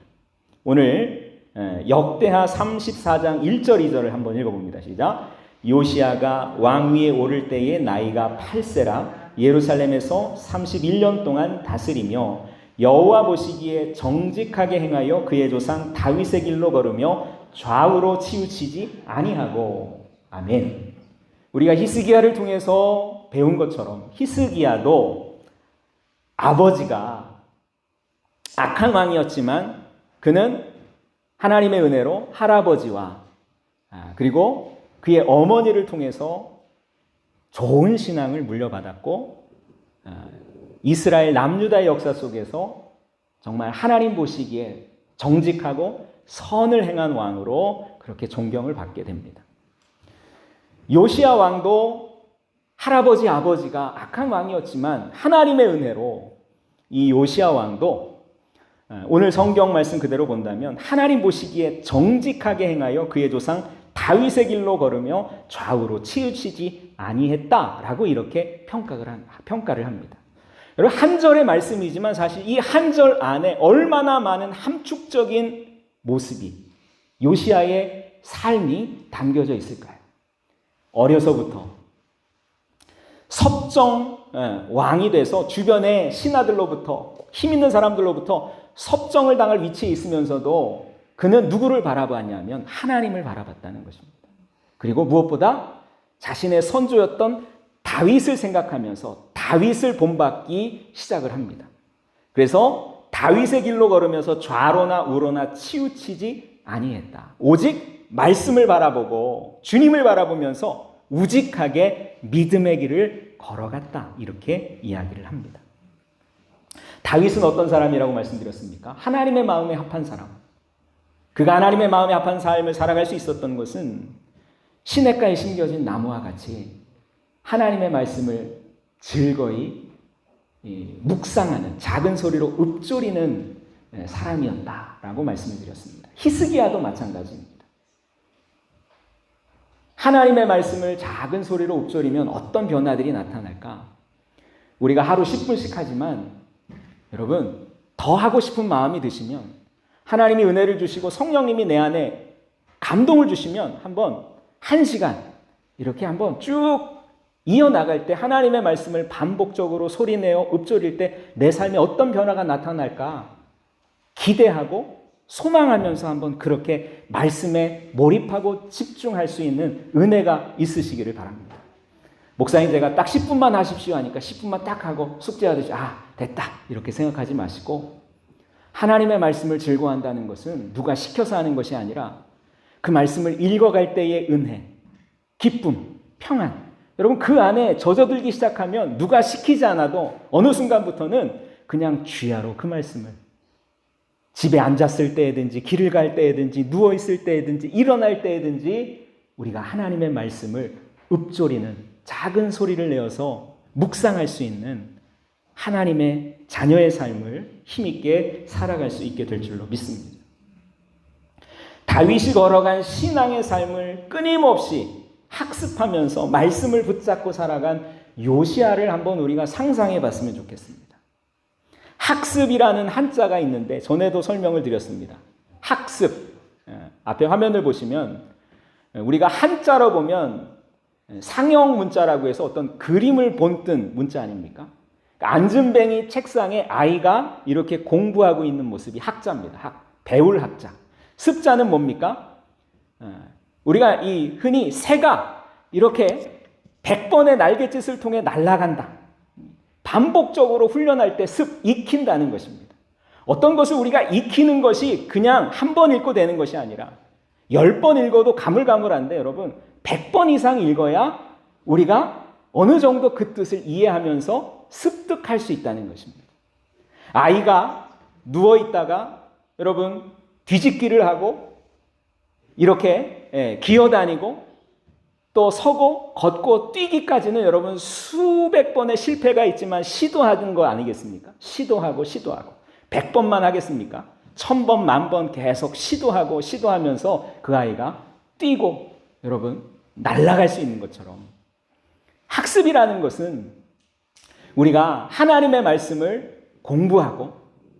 [SPEAKER 1] 오늘 역대하 34장 1절 2절을 한번 읽어봅니다. 시작. 요시야가 왕위에 오를 때의 나이가 8세라 예루살렘에서 31년 동안 다스리며 여호와 보시기에 정직하게 행하여 그의 조상 다윗의 길로 걸으며 좌우로 치우치지 아니하고. 아멘. 우리가 히스기야를 통해서 배운 것처럼 히스기야도 아버지가 악한 왕이었지만 그는 하나님의 은혜로 할아버지와 그리고 그의 어머니를 통해서 좋은 신앙을 물려받았고 이스라엘 남유다의 역사 속에서 정말 하나님 보시기에 정직하고 선을 행한 왕으로 그렇게 존경을 받게 됩니다. 요시야 왕도 할아버지 아버지가 악한 왕이었지만 하나님의 은혜로 이 요시야 왕도 오늘 성경 말씀 그대로 본다면 하나님 보시기에 정직하게 행하여 그의 조상 다윗의 길로 걸으며 좌우로 치우치지 아니했다라고 이렇게 평가를 합니다. 여러분 한 절의 말씀이지만 사실 이 한 절 안에 얼마나 많은 함축적인 모습이 요시야의 삶이 담겨져 있을까요? 어려서부터 섭정 왕이 돼서 주변의 신하들로부터 힘 있는 사람들로부터 섭정을 당할 위치에 있으면서도 그는 누구를 바라봤냐면 하나님을 바라봤다는 것입니다. 그리고 무엇보다 자신의 선조였던 다윗을 생각하면서 다윗을 본받기 시작을 합니다. 그래서 다윗의 길로 걸으면서 좌로나 우로나 치우치지 아니했다. 오직 말씀을 바라보고 주님을 바라보면서 우직하게 믿음의 길을 걸어갔다. 이렇게 이야기를 합니다. 다윗은 어떤 사람이라고 말씀드렸습니까? 하나님의 마음에 합한 사람. 그가 하나님의 마음에 합한 삶을 살아갈 수 있었던 것은 시냇가에 심겨진 나무와 같이 하나님의 말씀을 즐거이 묵상하는 작은 소리로 읊조리는 사람이었다라고 말씀을 드렸습니다. 히스기야도 마찬가지입니다. 하나님의 말씀을 작은 소리로 읊조리면 어떤 변화들이 나타날까? 우리가 하루 10분씩 하지만 여러분 더 하고 싶은 마음이 드시면 하나님이 은혜를 주시고 성령님이 내 안에 감동을 주시면 한번 1시간 이렇게 한번 쭉 이어나갈 때 하나님의 말씀을 반복적으로 소리내어 읊조릴 때 내 삶에 어떤 변화가 나타날까 기대하고 소망하면서 한번 그렇게 말씀에 몰입하고 집중할 수 있는 은혜가 있으시기를 바랍니다. 목사님 제가 딱 10분만 하십시오 하니까 10분만 딱 하고 숙제하듯이 됐다 이렇게 생각하지 마시고 하나님의 말씀을 즐거워한다는 것은 누가 시켜서 하는 것이 아니라 그 말씀을 읽어갈 때의 은혜, 기쁨, 평안 여러분 그 안에 젖어들기 시작하면 누가 시키지 않아도 어느 순간부터는 그냥 쥐야로 그 말씀을 집에 앉았을 때든지 길을 갈 때든지 누워있을 때든지 일어날 때든지 우리가 하나님의 말씀을 읊조리는 작은 소리를 내어서 묵상할 수 있는 하나님의 자녀의 삶을 힘있게 살아갈 수 있게 될 줄로 믿습니다. 다윗이 걸어간 신앙의 삶을 끊임없이 학습하면서 말씀을 붙잡고 살아간 요시야를 한번 우리가 상상해 봤으면 좋겠습니다. 학습이라는 한자가 있는데 전에도 설명을 드렸습니다. 학습. 앞에 화면을 보시면 우리가 한자로 보면 상형 문자라고 해서 어떤 그림을 본뜬 문자 아닙니까? 앉은뱅이 책상에 아이가 이렇게 공부하고 있는 모습이 학자입니다. 배울 학자. 습자는 뭡니까? 우리가 흔히 새가 이렇게 100번의 날갯짓을 통해 날아간다. 반복적으로 훈련할 때 익힌다는 것입니다. 어떤 것을 우리가 익히는 것이 그냥 한 번 읽고 되는 것이 아니라 10번 읽어도 가물가물한데 여러분 100번 이상 읽어야 우리가
[SPEAKER 2] 어느 정도 그 뜻을 이해하면서 습득할 수 있다는 것입니다. 아이가 누워있다가 여러분 뒤집기를 하고 이렇게 기어다니고 또 서고 걷고 뛰기까지는 여러분 수백 번의 실패가 있지만 시도하는 거 아니겠습니까? 시도하고 100번만 하겠습니까? 1000번, 10,000번 계속 시도하면서 그 아이가 뛰고 여러분 날아갈 수 있는 것처럼 학습이라는 것은 우리가 하나님의 말씀을 공부하고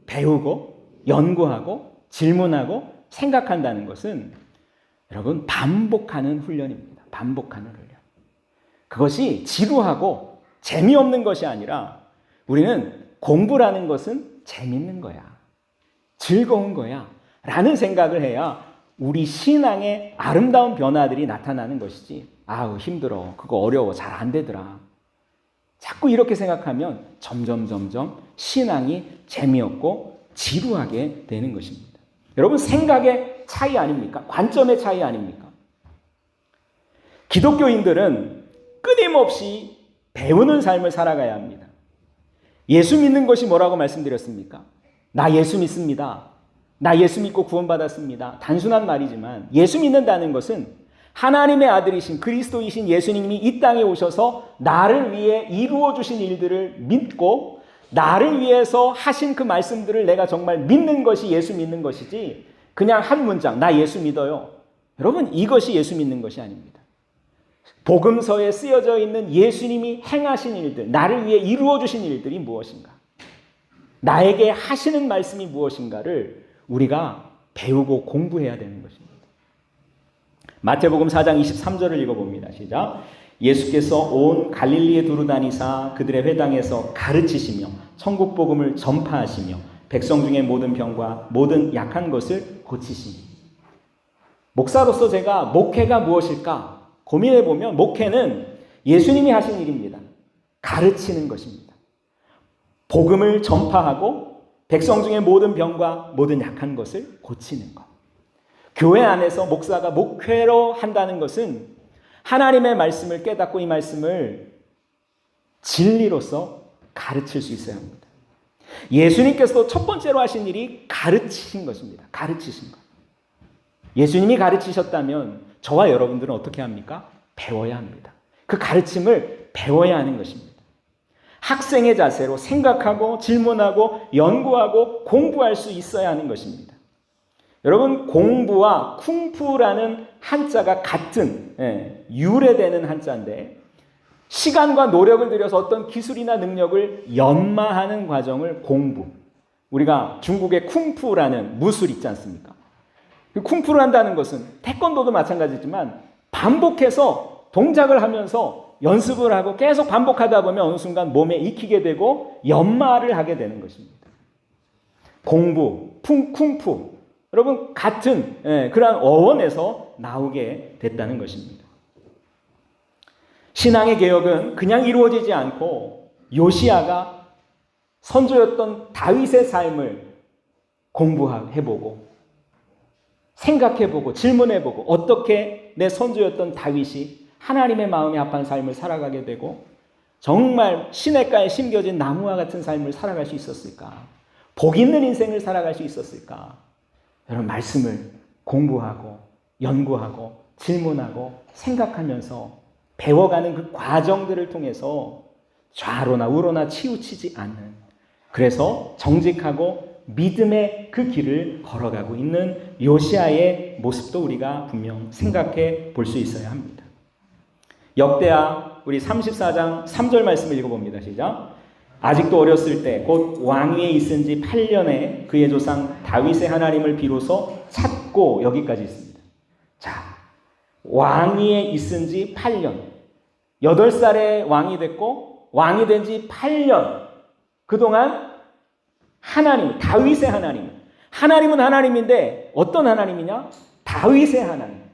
[SPEAKER 2] 배우고 연구하고 질문하고 생각한다는 것은 여러분 반복하는 훈련입니다. 반복하는 훈련. 그것이 지루하고 재미없는 것이 아니라 우리는 공부라는 것은 재밌는 거야. 즐거운 거야. 라는 생각을 해야 우리 신앙의 아름다운 변화들이 나타나는 것이지. 아우 힘들어. 그거 어려워. 잘 안 되더라. 자꾸 이렇게 생각하면 점점 신앙이 재미없고 지루하게 되는 것입니다. 여러분 생각의 차이 아닙니까? 관점의 차이 아닙니까? 기독교인들은 끊임없이 배우는 삶을 살아가야 합니다. 예수 믿는 것이 뭐라고 말씀드렸습니까? 나 예수 믿습니다. 나 예수 믿고 구원받았습니다. 단순한 말이지만 예수 믿는다는 것은 하나님의 아들이신 그리스도이신 예수님이 이 땅에 오셔서 나를 위해 이루어 주신 일들을 믿고 나를 위해서 하신 그 말씀들을 내가 정말 믿는 것이 예수 믿는 것이지 그냥 한 문장 나 예수 믿어요. 여러분 이것이 예수 믿는 것이 아닙니다. 복음서에 쓰여져 있는 예수님이 행하신 일들, 나를 위해 이루어 주신 일들이 무엇인가? 나에게 하시는 말씀이 무엇인가를 우리가 배우고 공부해야 되는 것입니다. 마태복음 4장 23절을 읽어봅니다. 시작. 예수께서 온 갈릴리에 두루 다니사 그들의 회당에서 가르치시며 천국 복음을 전파하시며 백성 중에 모든 병과 모든 약한 것을 고치시니. 목사로서 제가 목회가 무엇일까 고민해 보면 목회는 예수님이 하신 일입니다. 가르치는 것입니다. 복음을 전파하고 백성 중에 모든 병과 모든 약한 것을 고치는 것. 교회 안에서 목사가 목회로 한다는 것은 하나님의 말씀을 깨닫고 이 말씀을 진리로서 가르칠 수 있어야 합니다. 예수님께서도 첫 번째로 하신 일이 가르치신 것입니다. 가르치신 것. 예수님이 가르치셨다면 저와 여러분들은 어떻게 합니까? 배워야 합니다. 그 가르침을 배워야 하는 것입니다. 학생의 자세로 생각하고 질문하고 연구하고 공부할 수 있어야 하는 것입니다. 여러분 공부와 쿵푸라는 한자가 같은 유래되는 한자인데 시간과 노력을 들여서 어떤 기술이나 능력을 연마하는 과정을 공부. 우리가 중국의 쿵푸라는 무술 있지 않습니까? 쿵푸를 한다는 것은 태권도도 마찬가지지만 반복해서 동작을 하면서 연습을 하고 계속 반복하다 보면 어느 순간 몸에 익히게 되고 연마를 하게 되는 것입니다. 공부, 쿵푸. 여러분 같은 그러한 어원에서 나오게 됐다는 것입니다. 신앙의 개혁은 그냥 이루어지지 않고 요시야가 선조였던 다윗의 삶을 공부해보고 생각해보고 질문해보고 어떻게 내 선조였던 다윗이 하나님의 마음에 합한 삶을 살아가게 되고 정말 시냇가에 심겨진 나무와 같은 삶을 살아갈 수 있었을까? 복 있는 인생을 살아갈 수 있었을까? 여러분 말씀을 공부하고 연구하고 질문하고 생각하면서 배워가는 그 과정들을 통해서 좌로나 우로나 치우치지 않는 그래서 정직하고 믿음의 그 길을 걸어가고 있는 요시야의 모습도 우리가 분명 생각해 볼 수 있어야 합니다. 역대하 우리 34장 3절 말씀을 읽어봅니다. 시작. 아직도 어렸을 때 곧 왕위에 있은 지 8년에 그의 조상 다윗의 하나님을 비로소 찾고 여기까지 있습니다. 자, 왕위에 있은 지 8년 8살에 왕이 됐고 왕이 된 지 8년 그동안 하나님, 다윗의 하나님 하나님은 하나님인데 어떤 하나님이냐? 다윗의 하나님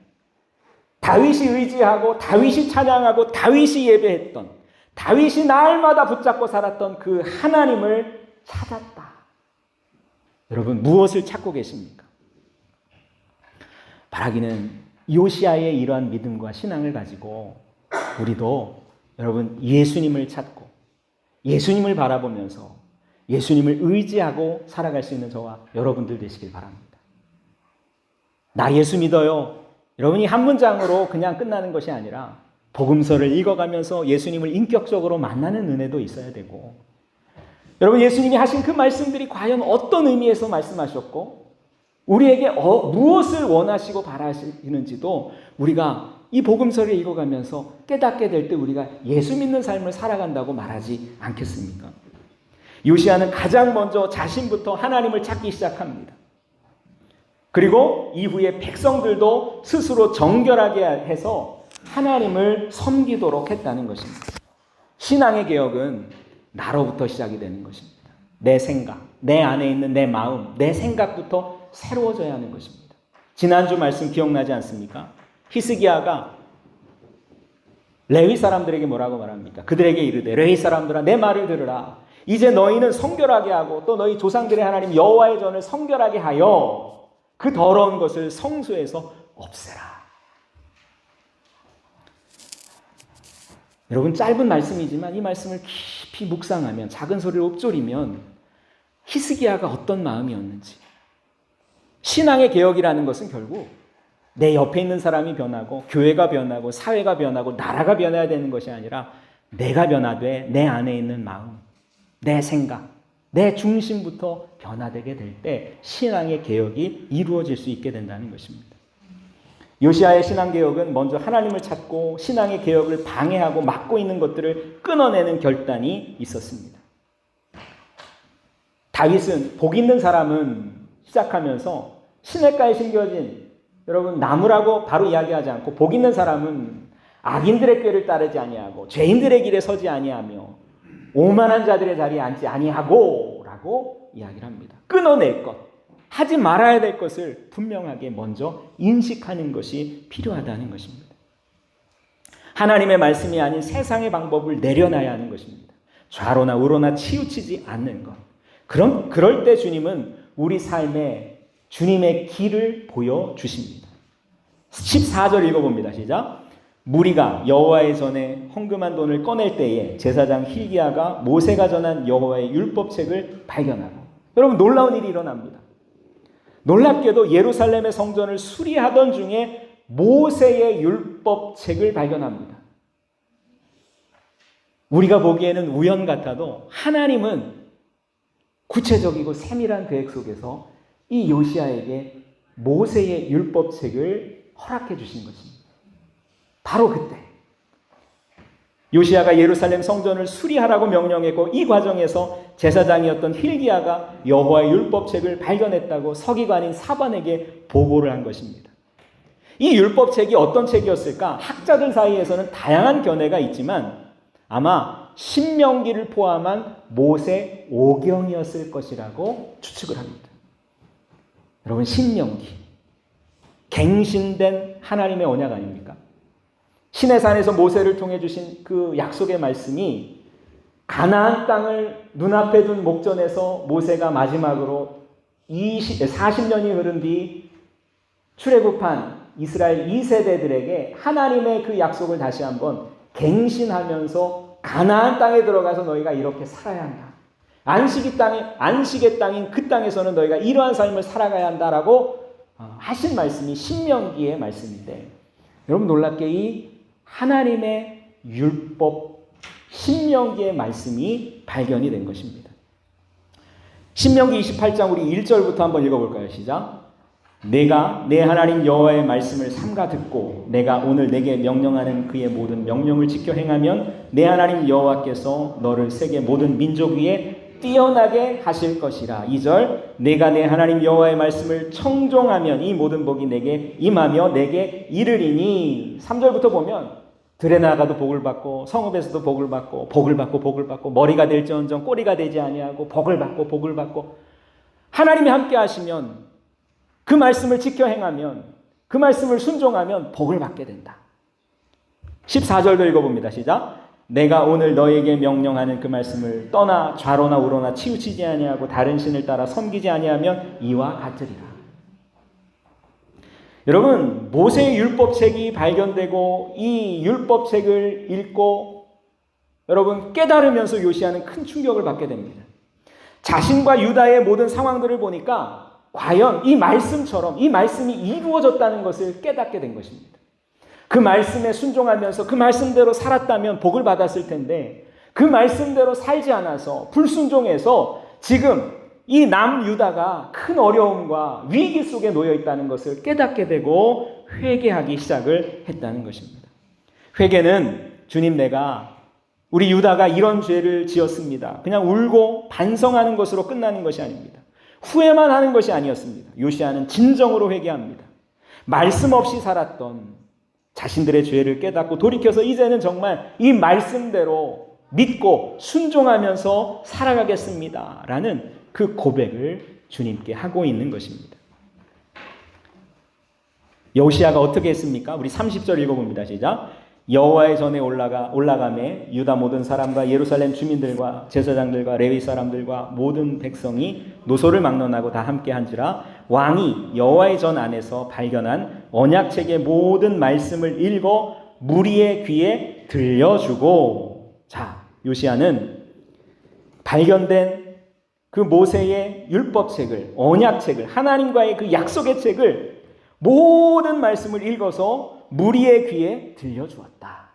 [SPEAKER 2] 다윗이 의지하고 다윗이 찬양하고 다윗이 예배했던 다윗이 날마다 붙잡고 살았던 그 하나님을 찾았다. 여러분 무엇을 찾고 계십니까? 바라기는 요시야의 이러한 믿음과 신앙을 가지고 우리도 여러분 예수님을 찾고 예수님을 바라보면서 예수님을 의지하고 살아갈 수 있는 저와 여러분들 되시길 바랍니다. 나 예수 믿어요. 여러분이 한 문장으로 그냥 끝나는 것이 아니라 복음서를 읽어가면서 예수님을 인격적으로 만나는 은혜도 있어야 되고, 여러분 예수님이 하신 그 말씀들이 과연 어떤 의미에서 말씀하셨고 우리에게 무엇을 원하시고 바라시는지도 우리가 이 복음서를 읽어가면서 깨닫게 될 때 우리가 예수 믿는 삶을 살아간다고 말하지 않겠습니까? 요시야는 가장 먼저 자신부터 하나님을 찾기 시작합니다. 그리고 이후에 백성들도 스스로 정결하게 해서 하나님을 섬기도록 했다는 것입니다. 신앙의 개혁은 나로부터 시작이 되는 것입니다. 내 생각, 내 안에 있는 내 마음, 내 생각부터 새로워져야 하는 것입니다. 지난주 말씀 기억나지 않습니까? 히스기야가 레위 사람들에게 뭐라고 말합니까? 그들에게 이르되 레위 사람들아 내 말을 들으라. 이제 너희는 성결하게 하고 또 너희 조상들의 하나님 여호와의 전을 성결하게 하여 그 더러운 것을 성소에서 없애라. 여러분 짧은 말씀이지만 이 말씀을 깊이 묵상하면, 작은 소리로 읊조리면 히스기야가 어떤 마음이었는지, 신앙의 개혁이라는 것은 결국 내 옆에 있는 사람이 변하고 교회가 변하고 사회가 변하고 나라가 변해야 되는 것이 아니라 내가 변화돼 내 안에 있는 마음, 내 생각, 내 중심부터 변화되게 될 때 신앙의 개혁이 이루어질 수 있게 된다는 것입니다. 요시야의 신앙개혁은 먼저 하나님을 찾고 신앙의 개혁을 방해하고 막고 있는 것들을 끊어내는 결단이 있었습니다. 다윗은 복 있는 사람은 시작하면서 시냇가에 심겨진, 여러분 나무라고 바로 이야기하지 않고 복 있는 사람은 악인들의 꾀를 따르지 아니하고 죄인들의 길에 서지 아니하며 오만한 자들의 자리에 앉지 아니하고 라고 이야기를 합니다. 끊어낼 것, 하지 말아야 될 것을 분명하게 먼저 인식하는 것이 필요하다는 것입니다. 하나님의 말씀이 아닌 세상의 방법을 내려놔야 하는 것입니다. 좌로나 우로나 치우치지 않는 것. 그럴 때 주님은 우리 삶에 주님의 길을 보여주십니다. 14절 읽어봅니다. 시작. 무리가 여호와의 전에 헌금한 돈을 꺼낼 때에 제사장 hil기야가 모세가 전한 여호와의 율법책을 발견하고, 여러분 놀라운 일이 일어납니다. 놀랍게도 예루살렘의 성전을 수리하던 중에 모세의 율법책을 발견합니다. 우리가 보기에는 우연 같아도 하나님은 구체적이고 세밀한 계획 속에서 이 요시야에게 모세의 율법책을 허락해 주신 것입니다. 바로 그때 요시야가 예루살렘 성전을 수리하라고 명령했고, 이 과정에서 제사장이었던 hil기야가 여호와의 율법책을 발견했다고 서기관인 사반에게 보고를 한 것입니다. 이 율법책이 어떤 책이었을까? 학자들 사이에서는 다양한 견해가 있지만 아마 신명기를 포함한 모세 오경이었을 것이라고 추측을 합니다. 여러분 신명기, 갱신된 하나님의 언약 아닙니까? 시내산에서 모세를 통해 주신 그 약속의 말씀이 가나안 땅을 눈앞에 둔 목전에서 모세가 마지막으로 40년이 흐른 뒤 출애굽한 이스라엘 2세대들에게 하나님의 그 약속을 다시 한번 갱신하면서 가나안 땅에 들어가서 너희가 이렇게 살아야 한다. 안식의 땅인 그 땅에서는 너희가 이러한 삶을 살아가야 한다라고 하신 말씀이 신명기의 말씀인데, 여러분 놀랍게 이 하나님의 율법 신명기의 말씀이 발견이 된 것입니다. 신명기 28장 우리 1절부터 한번 읽어볼까요? 시작. 내가 내 하나님 여호와의 말씀을 삼가 듣고 내가 오늘 내게 명령하는 그의 모든 명령을 지켜 행하면 내 하나님 여호와께서 너를 세계 모든 민족 위에 뛰어나게 하실 것이라. 2절. 내가 내 하나님 여호와의 말씀을 청종하면 이 모든 복이 내게 임하며 내게 이르리니. 3절부터 보면 들에 나가도 복을 받고 성읍에서도 복을 받고 복을 받고 복을 받고 머리가 될지언정 꼬리가 되지 아니하고 복을 받고 복을 받고, 하나님이 함께 하시면 그 말씀을 지켜 행하면 그 말씀을 순종하면 복을 받게 된다. 14절도 읽어봅니다. 시작. 내가 오늘 너에게 명령하는 그 말씀을 떠나 좌로나 우로나 치우치지 아니하고 다른 신을 따라 섬기지 아니하면 이와 같으리라. 여러분 모세의 율법책이 발견되고 이 율법책을 읽고 여러분 깨달으면서 요시야는 큰 충격을 받게 됩니다. 자신과 유다의 모든 상황들을 보니까 과연 이 말씀처럼 이 말씀이 이루어졌다는 것을 깨닫게 된 것입니다. 그 말씀에 순종하면서 그 말씀대로 살았다면 복을 받았을 텐데 그 말씀대로 살지 않아서 불순종해서 지금 이 남유다가 큰 어려움과 위기 속에 놓여 있다는 것을 깨닫게 되고 회개하기 시작을 했다는 것입니다. 회개는 주님 내가 우리 유다가 이런 죄를 지었습니다. 그냥 울고 반성하는 것으로 끝나는 것이 아닙니다. 후회만 하는 것이 아니었습니다. 요시야는 진정으로 회개합니다. 말씀 없이 살았던 자신들의 죄를 깨닫고 돌이켜서 이제는 정말 이 말씀대로 믿고 순종하면서 살아가겠습니다. 라는 그 고백을 주님께 하고 있는 것입니다. 요시야가 어떻게 했습니까? 우리 30절 읽어봅니다. 시작. 여호와의 전에 올라가매 유다 모든 사람과 예루살렘 주민들과 제사장들과 레위 사람들과 모든 백성이 노소를 막론하고 다 함께 한지라 왕이 여호와의 전 안에서 발견한 언약책의 모든 말씀을 읽어 무리의 귀에 들려주고. 자, 요시야는 발견된 그 모세의 율법책을, 언약책을, 하나님과의 그 약속의 책을 모든 말씀을 읽어서 무리의 귀에 들려주었다.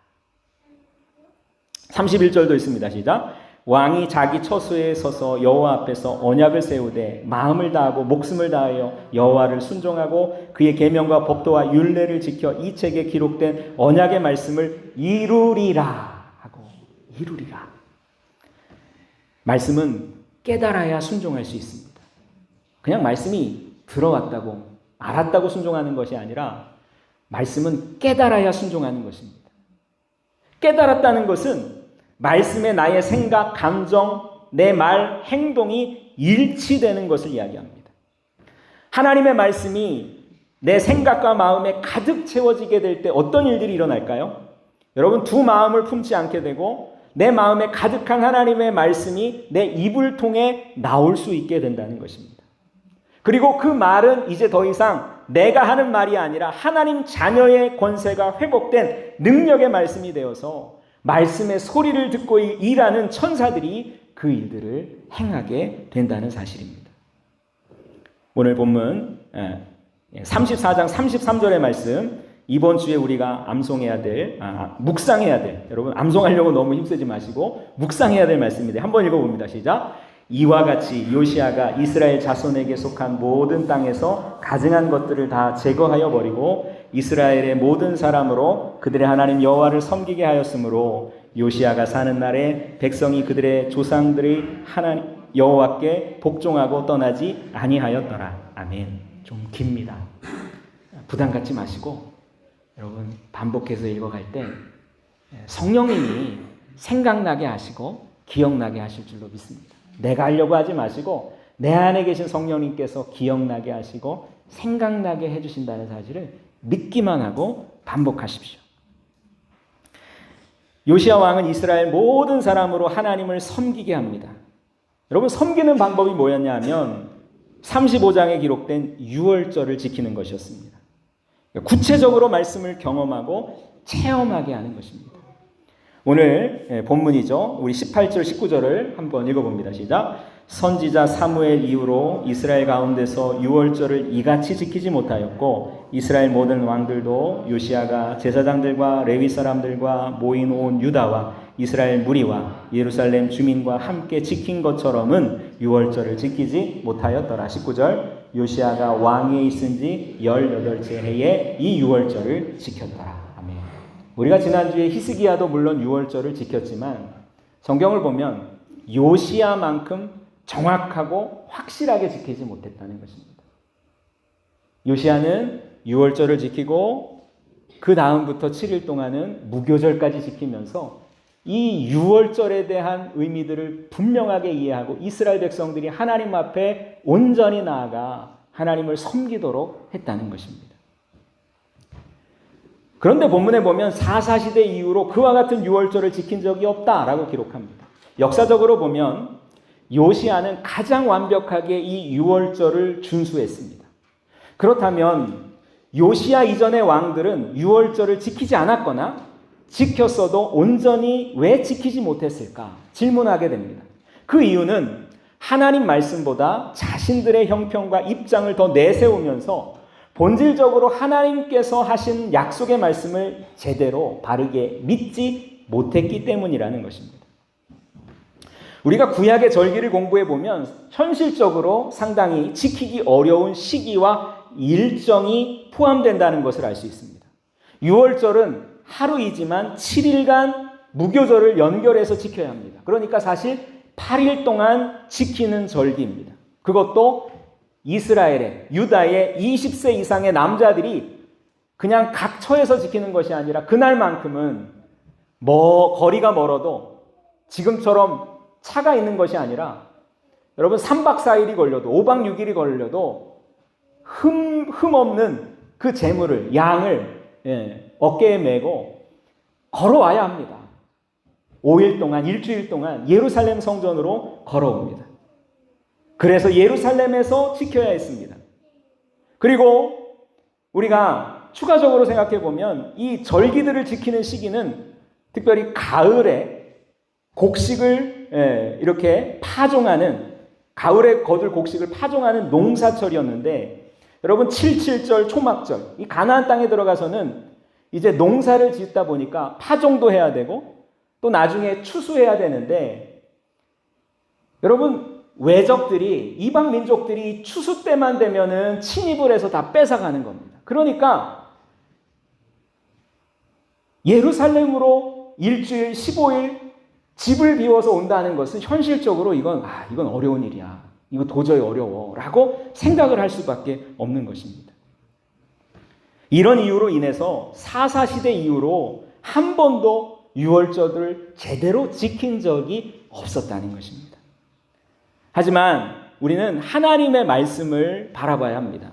[SPEAKER 2] 31절도 있습니다. 시작. 왕이 자기 처소에 서서 여호와 앞에서 언약을 세우되 마음을 다하고 목숨을 다하여 여호와를 순종하고 그의 계명과 법도와 율례를 지켜 이 책에 기록된 언약의 말씀을 이루리라 하고. 이루리라. 말씀은 깨달아야 순종할 수 있습니다. 그냥 말씀이 들어왔다고 알았다고 순종하는 것이 아니라 말씀은 깨달아야 순종하는 것입니다. 깨달았다는 것은 말씀에 나의 생각, 감정, 내 말, 행동이 일치되는 것을 이야기합니다. 하나님의 말씀이 내 생각과 마음에 가득 채워지게 될 때 어떤 일들이 일어날까요? 여러분, 두 마음을 품지 않게 되고 내 마음에 가득한 하나님의 말씀이 내 입을 통해 나올 수 있게 된다는 것입니다. 그리고 그 말은 이제 더 이상 내가 하는 말이 아니라 하나님 자녀의 권세가 회복된 능력의 말씀이 되어서 말씀의 소리를 듣고 일하는 천사들이 그 일들을 행하게 된다는 사실입니다. 오늘 본문 34장 33절의 말씀, 이번 주에 우리가 묵상해야 될, 여러분 암송하려고 너무 힘쓰지 마시고 묵상해야 될 말씀인데 한번 읽어봅니다. 시작. 이와 같이 요시야가 이스라엘 자손에게 속한 모든 땅에서 가증한 것들을 다 제거하여 버리고 이스라엘의 모든 사람으로 그들의 하나님 여호와를 섬기게 하였으므로 요시야가 사는 날에 백성이 그들의 조상들의 하나님 여호와께 복종하고 떠나지 아니하였더라. 아멘. 좀 깁니다. 부담 갖지 마시고 여러분 반복해서 읽어갈 때 성령님이 생각나게 하시고 기억나게 하실 줄로 믿습니다. 내가 하려고 하지 마시고 내 안에 계신 성령님께서 기억나게 하시고 생각나게 해주신다는 사실을 믿기만 하고 반복하십시오. 요시야 왕은 이스라엘 모든 사람으로 하나님을 섬기게 합니다. 여러분 섬기는 방법이 뭐였냐 하면 35장에 기록된 유월절을 지키는 것이었습니다. 구체적으로 말씀을 경험하고 체험하게 하는 것입니다. 오늘 본문이죠. 우리 18절 19절을 한번 읽어봅니다. 시작. 선지자 사무엘 이후로 이스라엘 가운데서 유월절을 이같이 지키지 못하였고 이스라엘 모든 왕들도 요시야가 제사장들과 레위 사람들과 모인 온 유다와 이스라엘 무리와 예루살렘 주민과 함께 지킨 것처럼은 유월절을 지키지 못하였더라. 19절. 요시야가 왕위에 있은 지 18째 해에 이 유월절을 지켰더라. 우리가 지난주에 히스기야도 물론 유월절을 지켰지만 성경을 보면 요시야만큼 정확하고 확실하게 지키지 못했다는 것입니다. 요시야는 유월절을 지키고 그 다음부터 7일 동안은 무교절까지 지키면서 이 유월절에 대한 의미들을 분명하게 이해하고 이스라엘 백성들이 하나님 앞에 온전히 나아가 하나님을 섬기도록 했다는 것입니다. 그런데 본문에 보면 사사시대 이후로 그와 같은 유월절을 지킨 적이 없다라고 기록합니다. 역사적으로 보면 요시야는 가장 완벽하게 이 유월절을 준수했습니다. 그렇다면 요시야 이전의 왕들은 유월절을 지키지 않았거나 지켰어도 온전히 왜 지키지 못했을까 질문하게 됩니다. 그 이유는 하나님 말씀보다 자신들의 형편과 입장을 더 내세우면서 본질적으로 하나님께서 하신 약속의 말씀을 제대로 바르게 믿지 못했기 때문이라는 것입니다. 우리가 구약의 절기를 공부해 보면 현실적으로 상당히 지키기 어려운 시기와 일정이 포함된다는 것을 알 수 있습니다. 6월절은 하루이지만 7일간 무교절을 연결해서 지켜야 합니다. 그러니까 사실 8일 동안 지키는 절기입니다. 그것도 이스라엘의, 유다의 20세 이상의 남자들이 그냥 각 처에서 지키는 것이 아니라 그날만큼은 거리가 멀어도 지금처럼 차가 있는 것이 아니라 여러분 3박 4일이 걸려도 5박 6일이 걸려도 흠 없는 그 재물을, 양을 어깨에 메고 걸어와야 합니다. 5일 동안, 일주일 동안 예루살렘 성전으로 걸어옵니다. 그래서 예루살렘에서 지켜야 했습니다. 그리고 우리가 추가적으로 생각해 보면 이 절기들을 지키는 시기는 특별히 가을에 곡식을 이렇게 파종하는, 가을에 거둘 곡식을 파종하는 농사철이었는데, 여러분 77절 초막절, 이 가나안 땅에 들어가서는 이제 농사를 짓다 보니까 파종도 해야 되고 또 나중에 추수해야 되는데, 여러분 외적들이, 이방 민족들이 추수 때만 되면은 침입을 해서 다 뺏어가는 겁니다. 그러니까 예루살렘으로 일주일 15일 집을 비워서 온다는 것은 현실적으로 이건 어려운 일이야, 이거 도저히 어려워 라고 생각을 할 수밖에 없는 것입니다. 이런 이유로 인해서 사사시대 이후로 한 번도 유월절을 제대로 지킨 적이 없었다는 것입니다. 하지만 우리는 하나님의 말씀을 바라봐야 합니다.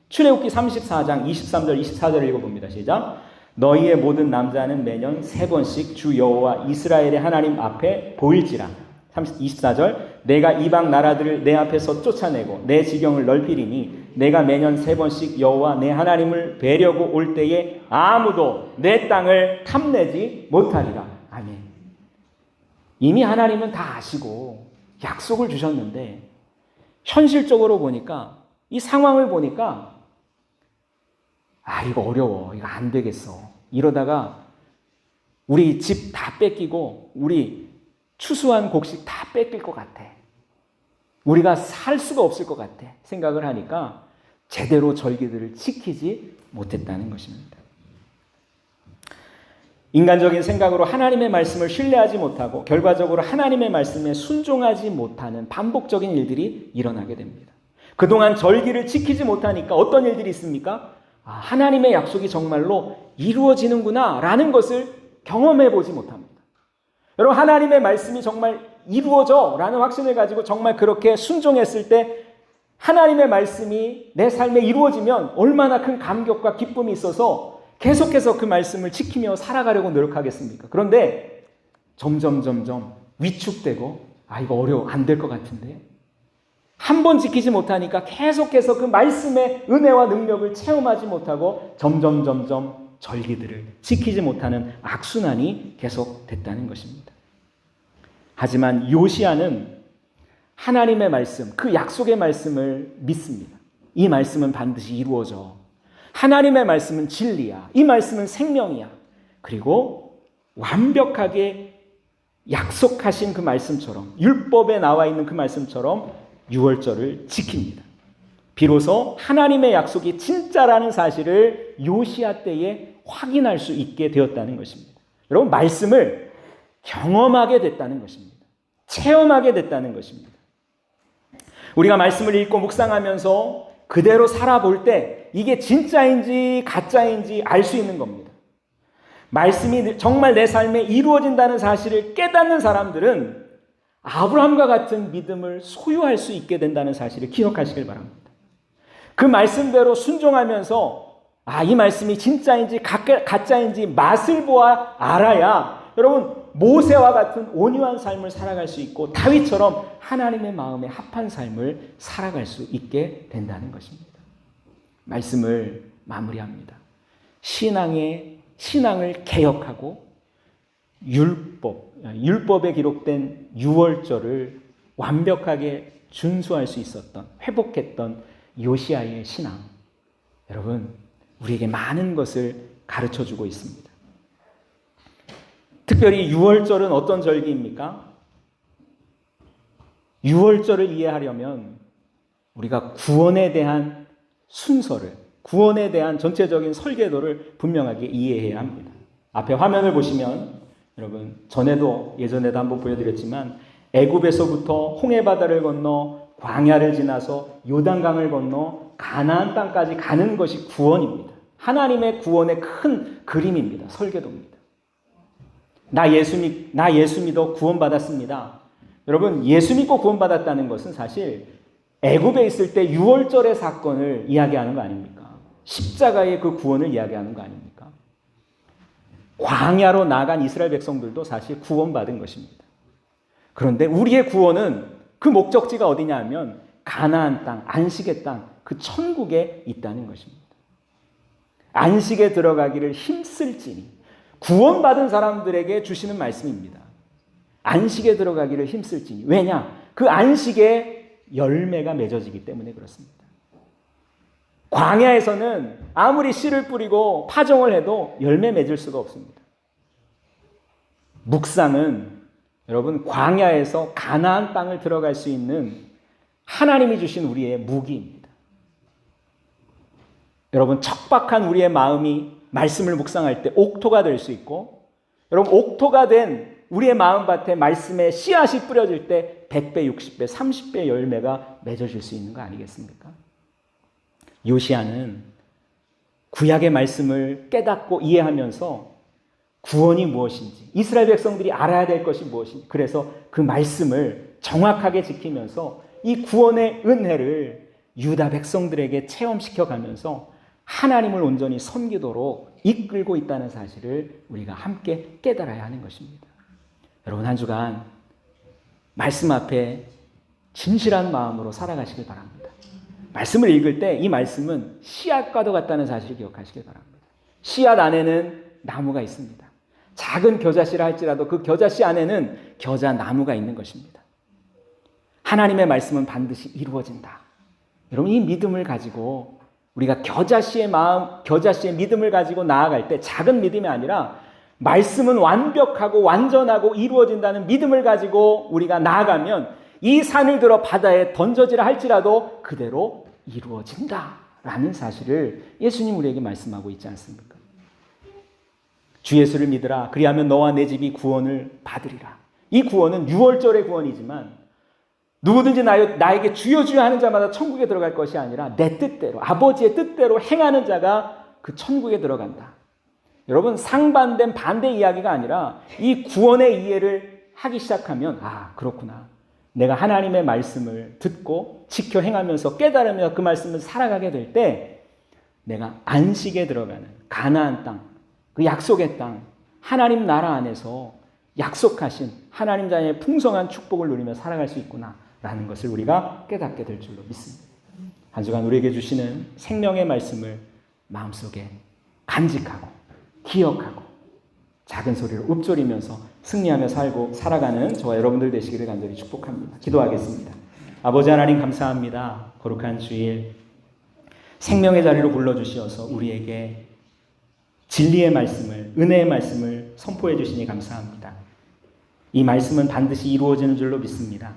[SPEAKER 2] 출애굽기 34장 23절 24절을 읽어봅니다. 시작. 너희의 모든 남자는 매년 3번씩 주 여호와 이스라엘의 하나님 앞에 보일지라. 24절 내가 이방 나라들을 내 앞에서 쫓아내고 내 지경을 넓히리니 내가 매년 3번씩 여호와 내 하나님을 뵈려고 올 때에 아무도 내 땅을 탐내지 못하리라. 아멘. 이미 하나님은 다 아시고 약속을 주셨는데 현실적으로 보니까, 이 상황을 보니까 이거 어려워, 이거 안 되겠어, 이러다가 우리 집 다 뺏기고 우리 추수한 곡식 다 뺏길 것 같아, 우리가 살 수가 없을 것 같아 생각을 하니까 제대로 절기들을 지키지 못했다는 것입니다. 인간적인 생각으로 하나님의 말씀을 신뢰하지 못하고 결과적으로 하나님의 말씀에 순종하지 못하는 반복적인 일들이 일어나게 됩니다. 그동안 절기를 지키지 못하니까 어떤 일들이 있습니까? 하나님의 약속이 정말로 이루어지는구나 라는 것을 경험해 보지 못합니다. 여러분, 하나님의 말씀이 정말 이루어져 라는 확신을 가지고 정말 그렇게 순종했을 때 하나님의 말씀이 내 삶에 이루어지면 얼마나 큰 감격과 기쁨이 있어서 계속해서 그 말씀을 지키며 살아가려고 노력하겠습니까? 그런데 점점 위축되고 이거 어려워, 안 될 것 같은데, 한 번 지키지 못하니까 계속해서 그 말씀의 은혜와 능력을 체험하지 못하고 점점 절기들을 지키지 못하는 악순환이 계속됐다는 것입니다. 하지만 요시야는 하나님의 말씀, 그 약속의 말씀을 믿습니다. 이 말씀은 반드시 이루어져. 하나님의 말씀은 진리야. 이 말씀은 생명이야. 그리고 완벽하게 약속하신 그 말씀처럼, 율법에 나와 있는 그 말씀처럼 유월절을 지킵니다. 비로소 하나님의 약속이 진짜라는 사실을 요시야 때에 확인할 수 있게 되었다는 것입니다. 여러분, 말씀을 경험하게 됐다는 것입니다. 체험하게 됐다는 것입니다. 우리가 말씀을 읽고 묵상하면서 그대로 살아볼 때 이게 진짜인지 가짜인지 알 수 있는 겁니다. 말씀이 정말 내 삶에 이루어진다는 사실을 깨닫는 사람들은 아브라함과 같은 믿음을 소유할 수 있게 된다는 사실을 기억하시길 바랍니다. 그 말씀대로 순종하면서 이 말씀이 진짜인지 가짜인지 맛을 보아 알아야 여러분 모세와 같은 온유한 삶을 살아갈 수 있고 다윗처럼 하나님의 마음에 합한 삶을 살아갈 수 있게 된다는 것입니다. 말씀을 마무리합니다. 신앙을 개혁하고 율법에 기록된 유월절을 완벽하게 준수할 수 있었던, 회복했던 요시야의 신앙. 여러분, 우리에게 많은 것을 가르쳐주고 있습니다. 특별히 유월절은 어떤 절기입니까? 유월절을 이해하려면 우리가 구원에 대한 순서를, 구원에 대한 전체적인 설계도를 분명하게 이해해야 합니다. 앞에 화면을 보시면 여러분, 예전에도 한번 보여드렸지만 애굽에서부터 홍해바다를 건너 광야를 지나서 요단강을 건너 가나안 땅까지 가는 것이 구원입니다. 하나님의 구원의 큰 그림입니다. 설계도입니다. 나 예수 믿어 구원받았습니다. 여러분, 예수 믿고 구원받았다는 것은 사실 애굽에 있을 때 유월절의 사건을 이야기하는 거 아닙니까? 십자가의 그 구원을 이야기하는 거 아닙니까? 광야로 나간 이스라엘 백성들도 사실 구원받은 것입니다. 그런데 우리의 구원은 그 목적지가 어디냐 하면 가나안 땅, 안식의 땅, 그 천국에 있다는 것입니다. 안식에 들어가기를 힘쓸지니, 구원받은 사람들에게 주시는 말씀입니다. 안식에 들어가기를 힘쓸지니. 왜냐? 그 안식에 열매가 맺어지기 때문에 그렇습니다. 광야에서는 아무리 씨를 뿌리고 파종을 해도 열매 맺을 수가 없습니다. 묵상은 여러분, 광야에서 가나안 땅을 들어갈 수 있는 하나님이 주신 우리의 무기입니다. 여러분, 척박한 우리의 마음이 말씀을 묵상할 때 옥토가 될 수 있고, 여러분, 옥토가 된 우리의 마음밭에 말씀의 씨앗이 뿌려질 때 100배, 60배, 30배 열매가 맺어질 수 있는 거 아니겠습니까? 요시야는 구약의 말씀을 깨닫고 이해하면서 구원이 무엇인지, 이스라엘 백성들이 알아야 될 것이 무엇인지, 그래서 그 말씀을 정확하게 지키면서 이 구원의 은혜를 유다 백성들에게 체험시켜가면서 하나님을 온전히 섬기도록 이끌고 있다는 사실을 우리가 함께 깨달아야 하는 것입니다. 여러분, 한 주간 말씀 앞에 진실한 마음으로 살아가시길 바랍니다. 말씀을 읽을 때 이 말씀은 씨앗과도 같다는 사실을 기억하시길 바랍니다. 씨앗 안에는 나무가 있습니다. 작은 겨자씨라 할지라도 그 겨자씨 안에는 겨자나무가 있는 것입니다. 하나님의 말씀은 반드시 이루어진다. 여러분, 이 믿음을 가지고 우리가 겨자씨의 마음, 겨자씨의 믿음을 가지고 나아갈 때 작은 믿음이 아니라 말씀은 완벽하고 완전하고 이루어진다는 믿음을 가지고 우리가 나아가면 이 산을 들어 바다에 던져지라 할지라도 그대로 이루어진다라는 사실을 예수님 우리에게 말씀하고 있지 않습니까? 주 예수를 믿으라. 그리하면 너와 내 집이 구원을 받으리라. 이 구원은 유월절의 구원이지만 누구든지 나에게 주여 주여 하는 자마다 천국에 들어갈 것이 아니라 내 뜻대로, 아버지의 뜻대로 행하는 자가 그 천국에 들어간다. 여러분, 상반된 반대 이야기가 아니라 이 구원의 이해를 하기 시작하면 그렇구나. 내가 하나님의 말씀을 듣고 지켜 행하면서 깨달으며 그 말씀을 살아가게 될 때 내가 안식에 들어가는 가나안 땅, 그 약속의 땅, 하나님 나라 안에서 약속하신 하나님 자녀의 풍성한 축복을 누리며 살아갈 수 있구나라는 것을 우리가 깨닫게 될 줄로 믿습니다. 한 주간 우리에게 주시는 생명의 말씀을 마음속에 간직하고 기억하고 작은 소리로 읊조리면서 승리하며 살아가는 저와 여러분들 되시기를 간절히 축복합니다. 기도하겠습니다. 아버지 하나님, 감사합니다. 거룩한 주일 생명의 자리로 불러주시어서 우리에게 진리의 말씀을, 은혜의 말씀을 선포해 주시니 감사합니다. 이 말씀은 반드시 이루어지는 줄로 믿습니다.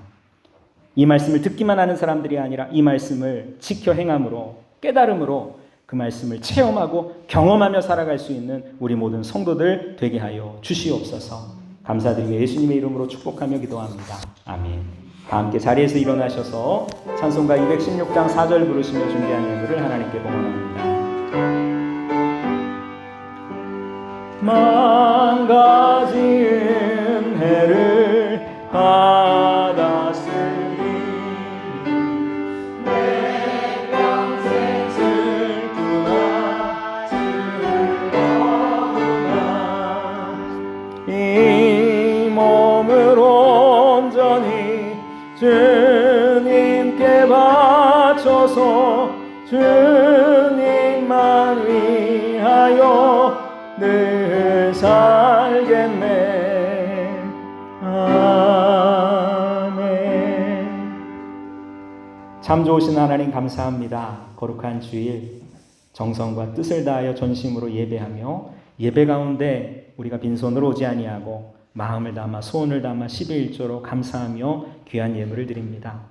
[SPEAKER 2] 이 말씀을 듣기만 하는 사람들이 아니라 이 말씀을 지켜 행함으로, 깨달음으로 그 말씀을 체험하고 경험하며 살아갈 수 있는 우리 모든 성도들 되게 하여 주시옵소서. 감사드리며 예수님의 이름으로 축복하며 기도합니다. 아멘. 다 함께 자리에서 일어나셔서 찬송가 216장 4절 부르시며 준비한 예물을 하나님께 봉헌합니다. 망가진 은혜를 받았으니 내 평생 슬프나 즐거우나 이 몸을 온전히 주님께 바쳐서 주님만 위하여 늘 살겠네. 참 좋으신 하나님 감사합니다. 거룩한 주일 정성과 뜻을 다하여 전심으로 예배하며 예배 가운데 우리가 빈손으로 오지 아니하고 마음을 담아 소원을 담아 11조로 감사하며 귀한 예물을 드립니다.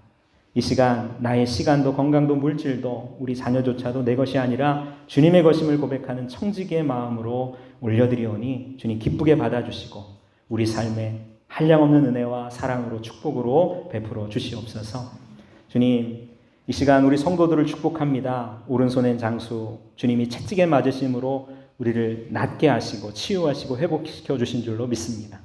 [SPEAKER 2] 이 시간 나의 시간도 건강도 물질도 우리 자녀조차도 내 것이 아니라 주님의 것임을 고백하는 청지기의 마음으로 올려드리오니 주님 기쁘게 받아주시고 우리 삶에 한량없는 은혜와 사랑으로 축복으로 베풀어 주시옵소서. 주님 이 시간 우리 성도들을 축복합니다. 오른손엔 장수 주님이 채찍에 맞으심으로 우리를 낫게 하시고 치유하시고 회복시켜 주신 줄로 믿습니다.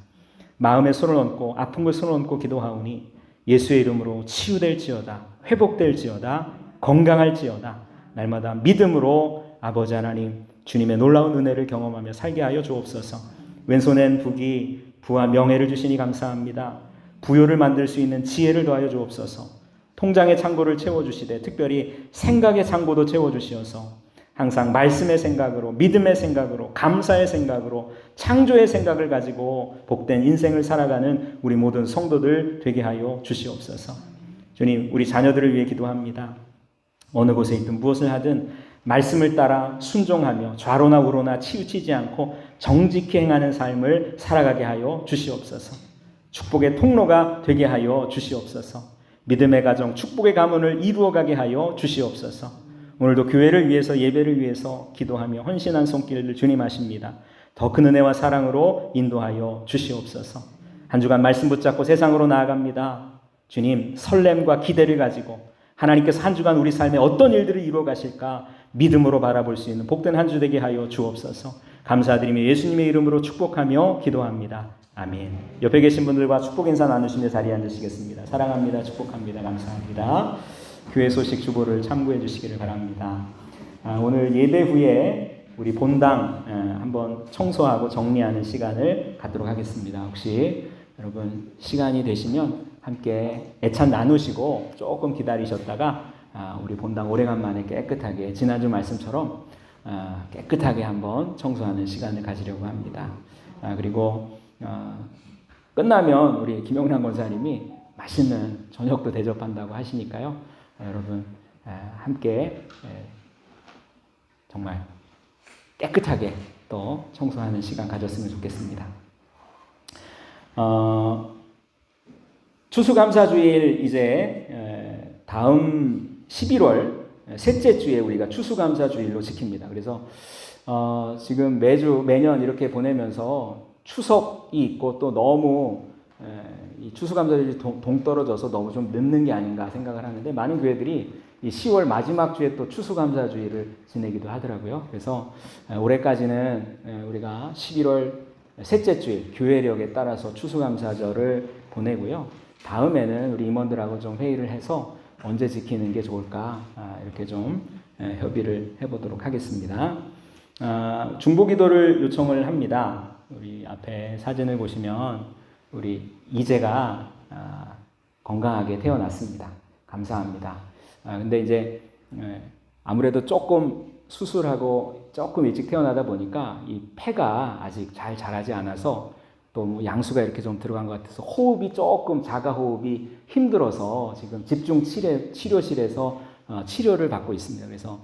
[SPEAKER 2] 마음에 손을 얹고 아픈 걸 손을 얹고 기도하오니 예수의 이름으로 치유될지어다 회복될지어다 건강할지어다 날마다 믿음으로 아버지 하나님 주님의 놀라운 은혜를 경험하며 살게 하여 주옵소서. 왼손엔 북이 부와 명예를 주시니 감사합니다. 부요를 만들 수 있는 지혜를 더하여 주옵소서. 통장의 창고를 채워주시되 특별히 생각의 창고도 채워주시어서 항상 말씀의 생각으로 믿음의 생각으로 감사의 생각으로 창조의 생각을 가지고 복된 인생을 살아가는 우리 모든 성도들 되게 하여 주시옵소서. 주님 우리 자녀들을 위해 기도합니다. 어느 곳에 있든 무엇을 하든 말씀을 따라 순종하며 좌로나 우로나 치우치지 않고 정직히 행하는 삶을 살아가게 하여 주시옵소서. 축복의 통로가 되게 하여 주시옵소서. 믿음의 가정 축복의 가문을 이루어가게 하여 주시옵소서. 오늘도 교회를 위해서 예배를 위해서 기도하며 헌신한 손길을 주님 아십니다. 더 큰 은혜와 사랑으로 인도하여 주시옵소서. 한 주간 말씀 붙잡고 세상으로 나아갑니다. 주님 설렘과 기대를 가지고 하나님께서 한 주간 우리 삶에 어떤 일들을 이루어 가실까 믿음으로 바라볼 수 있는 복된 한 주 되게 하여 주옵소서. 감사드리며 예수님의 이름으로 축복하며 기도합니다. 아멘. 옆에 계신 분들과 축복 인사 나누시며 자리에 앉으시겠습니다. 사랑합니다. 축복합니다. 감사합니다. 교회 소식 주보를 참고해 주시기를 바랍니다. 오늘 예배 후에 우리 본당 한번 청소하고 정리하는 시간을 갖도록 하겠습니다. 혹시 여러분 시간이 되시면 함께 애찬 나누시고 조금 기다리셨다가 우리 본당 오래간만에 깨끗하게 지난주 말씀처럼 깨끗하게 한번 청소하는 시간을 가지려고 합니다. 그리고 끝나면 우리 김영란 권사님이 맛있는 저녁도 대접한다고 하시니까요. 여러분 함께 정말 깨끗하게 또 청소하는 시간 가졌으면 좋겠습니다. 추수감사주일 이제 다음 11월 셋째 주에 우리가 추수감사주일로 지킵니다. 그래서 지금 매년 이렇게 보내면서 추석이 있고 또 너무 이 추수감사주일이 동떨어져서 너무 좀 늦는 게 아닌가 생각을 하는데 많은 교회들이 이 10월 마지막 주에 또 추수감사주일을 지내기도 하더라고요. 그래서 올해까지는 우리가 11월 셋째 주일 교회력에 따라서 추수감사절을 보내고요. 다음에는 우리 임원들하고 좀 회의를 해서 언제 지키는 게 좋을까 이렇게 좀 협의를 해보도록 하겠습니다. 중보기도를 요청을 합니다. 우리 앞에 사진을 보시면 우리 이재가 건강하게 태어났습니다. 감사합니다. 근데 이제 아무래도 조금 수술하고 조금 일찍 태어나다 보니까 이 폐가 아직 잘 자라지 않아서 또 뭐 양수가 이렇게 좀 들어간 것 같아서 호흡이 조금 자가 호흡이 힘들어서 지금 집중 치료실에서 치료를 받고 있습니다. 그래서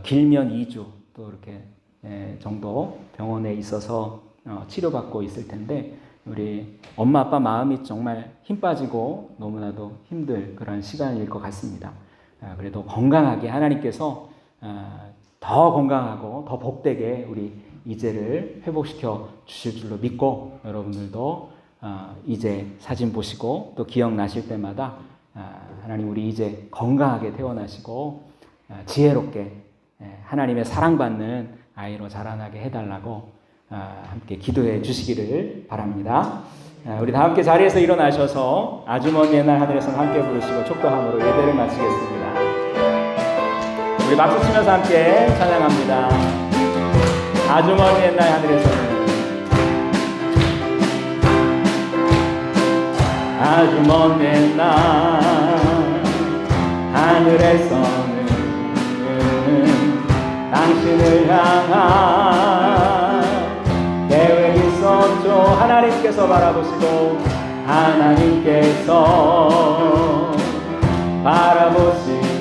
[SPEAKER 2] 길면 2주 또 이렇게 정도 병원에 있어서 치료받고 있을 텐데 우리 엄마 아빠 마음이 정말 힘 빠지고 너무나도 힘들 그런 시간일 것 같습니다. 그래도 건강하게 하나님께서 더 건강하고 더 복되게 우리 이제를 회복시켜 주실 줄로 믿고 여러분들도 이제 사진 보시고 또 기억나실 때마다 하나님 우리 이제 건강하게 태어나시고 지혜롭게 하나님의 사랑받는 아이로 자라나게 해달라고 함께 기도해 주시기를 바랍니다. 우리 다 함께 자리에서 일어나셔서 아주 먼 옛날 하늘에서 함께 부르시고 촉도함으로 예배를 마치겠습니다. 우리 박수 치면서 함께 찬양합니다. 아주 먼 옛날 하늘에서는 아주 먼 옛날 하늘에서는 당신을 향한 계획이 있었죠. 하나님께서 바라보시고 하나님께서 바라보시고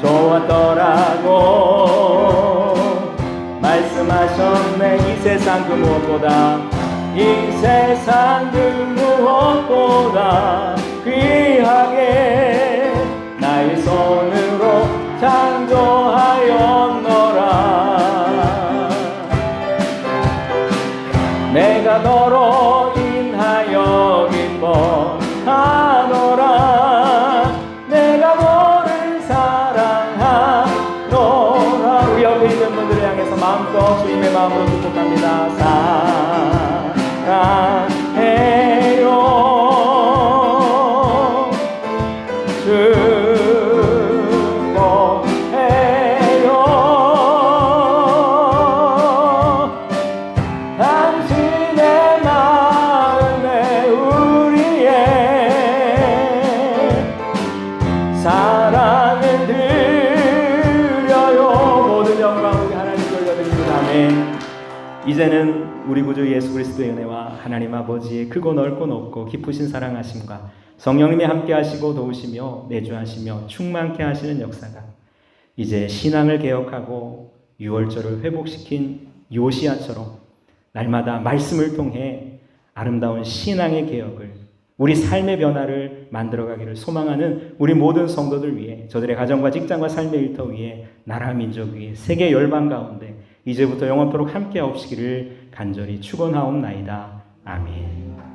[SPEAKER 2] 좋았더라고 말씀하셨네. 이 세상 그 무엇보다 이 세상 그 무엇보다 귀하게 나의 손으로 창조하였노라. 내가 너로 인하여 기뻐하노라. 내가 너를 사랑하노라. 우리 옆에 있는 분들을 향해서 마음껏 주님의 마음으로 축복합니다. 사랑해요 축복해요 당신의 마음에 우리의 사랑을 드려요. 모든 영광 우리 하나님 돌려드립니다. 아멘. 이제는 우리 구주 예수 그리스도의 은혜와 하나님 아버지의 크고 넓고 높고 깊으신 사랑하심과 성령님이 함께 하시고 도우시며 내주하시며 충만케 하시는 역사가 이제 신앙을 개혁하고 유월절을 회복시킨 요시야처럼 날마다 말씀을 통해 아름다운 신앙의 개혁을 우리 삶의 변화를 만들어가기를 소망하는 우리 모든 성도들 위해 저들의 가정과 직장과 삶의 일터 위에 나라 민족 위에 세계 열방 가운데 이제부터 영원토록 함께 하옵시기를 간절히 축원하옵나이다. 아멘.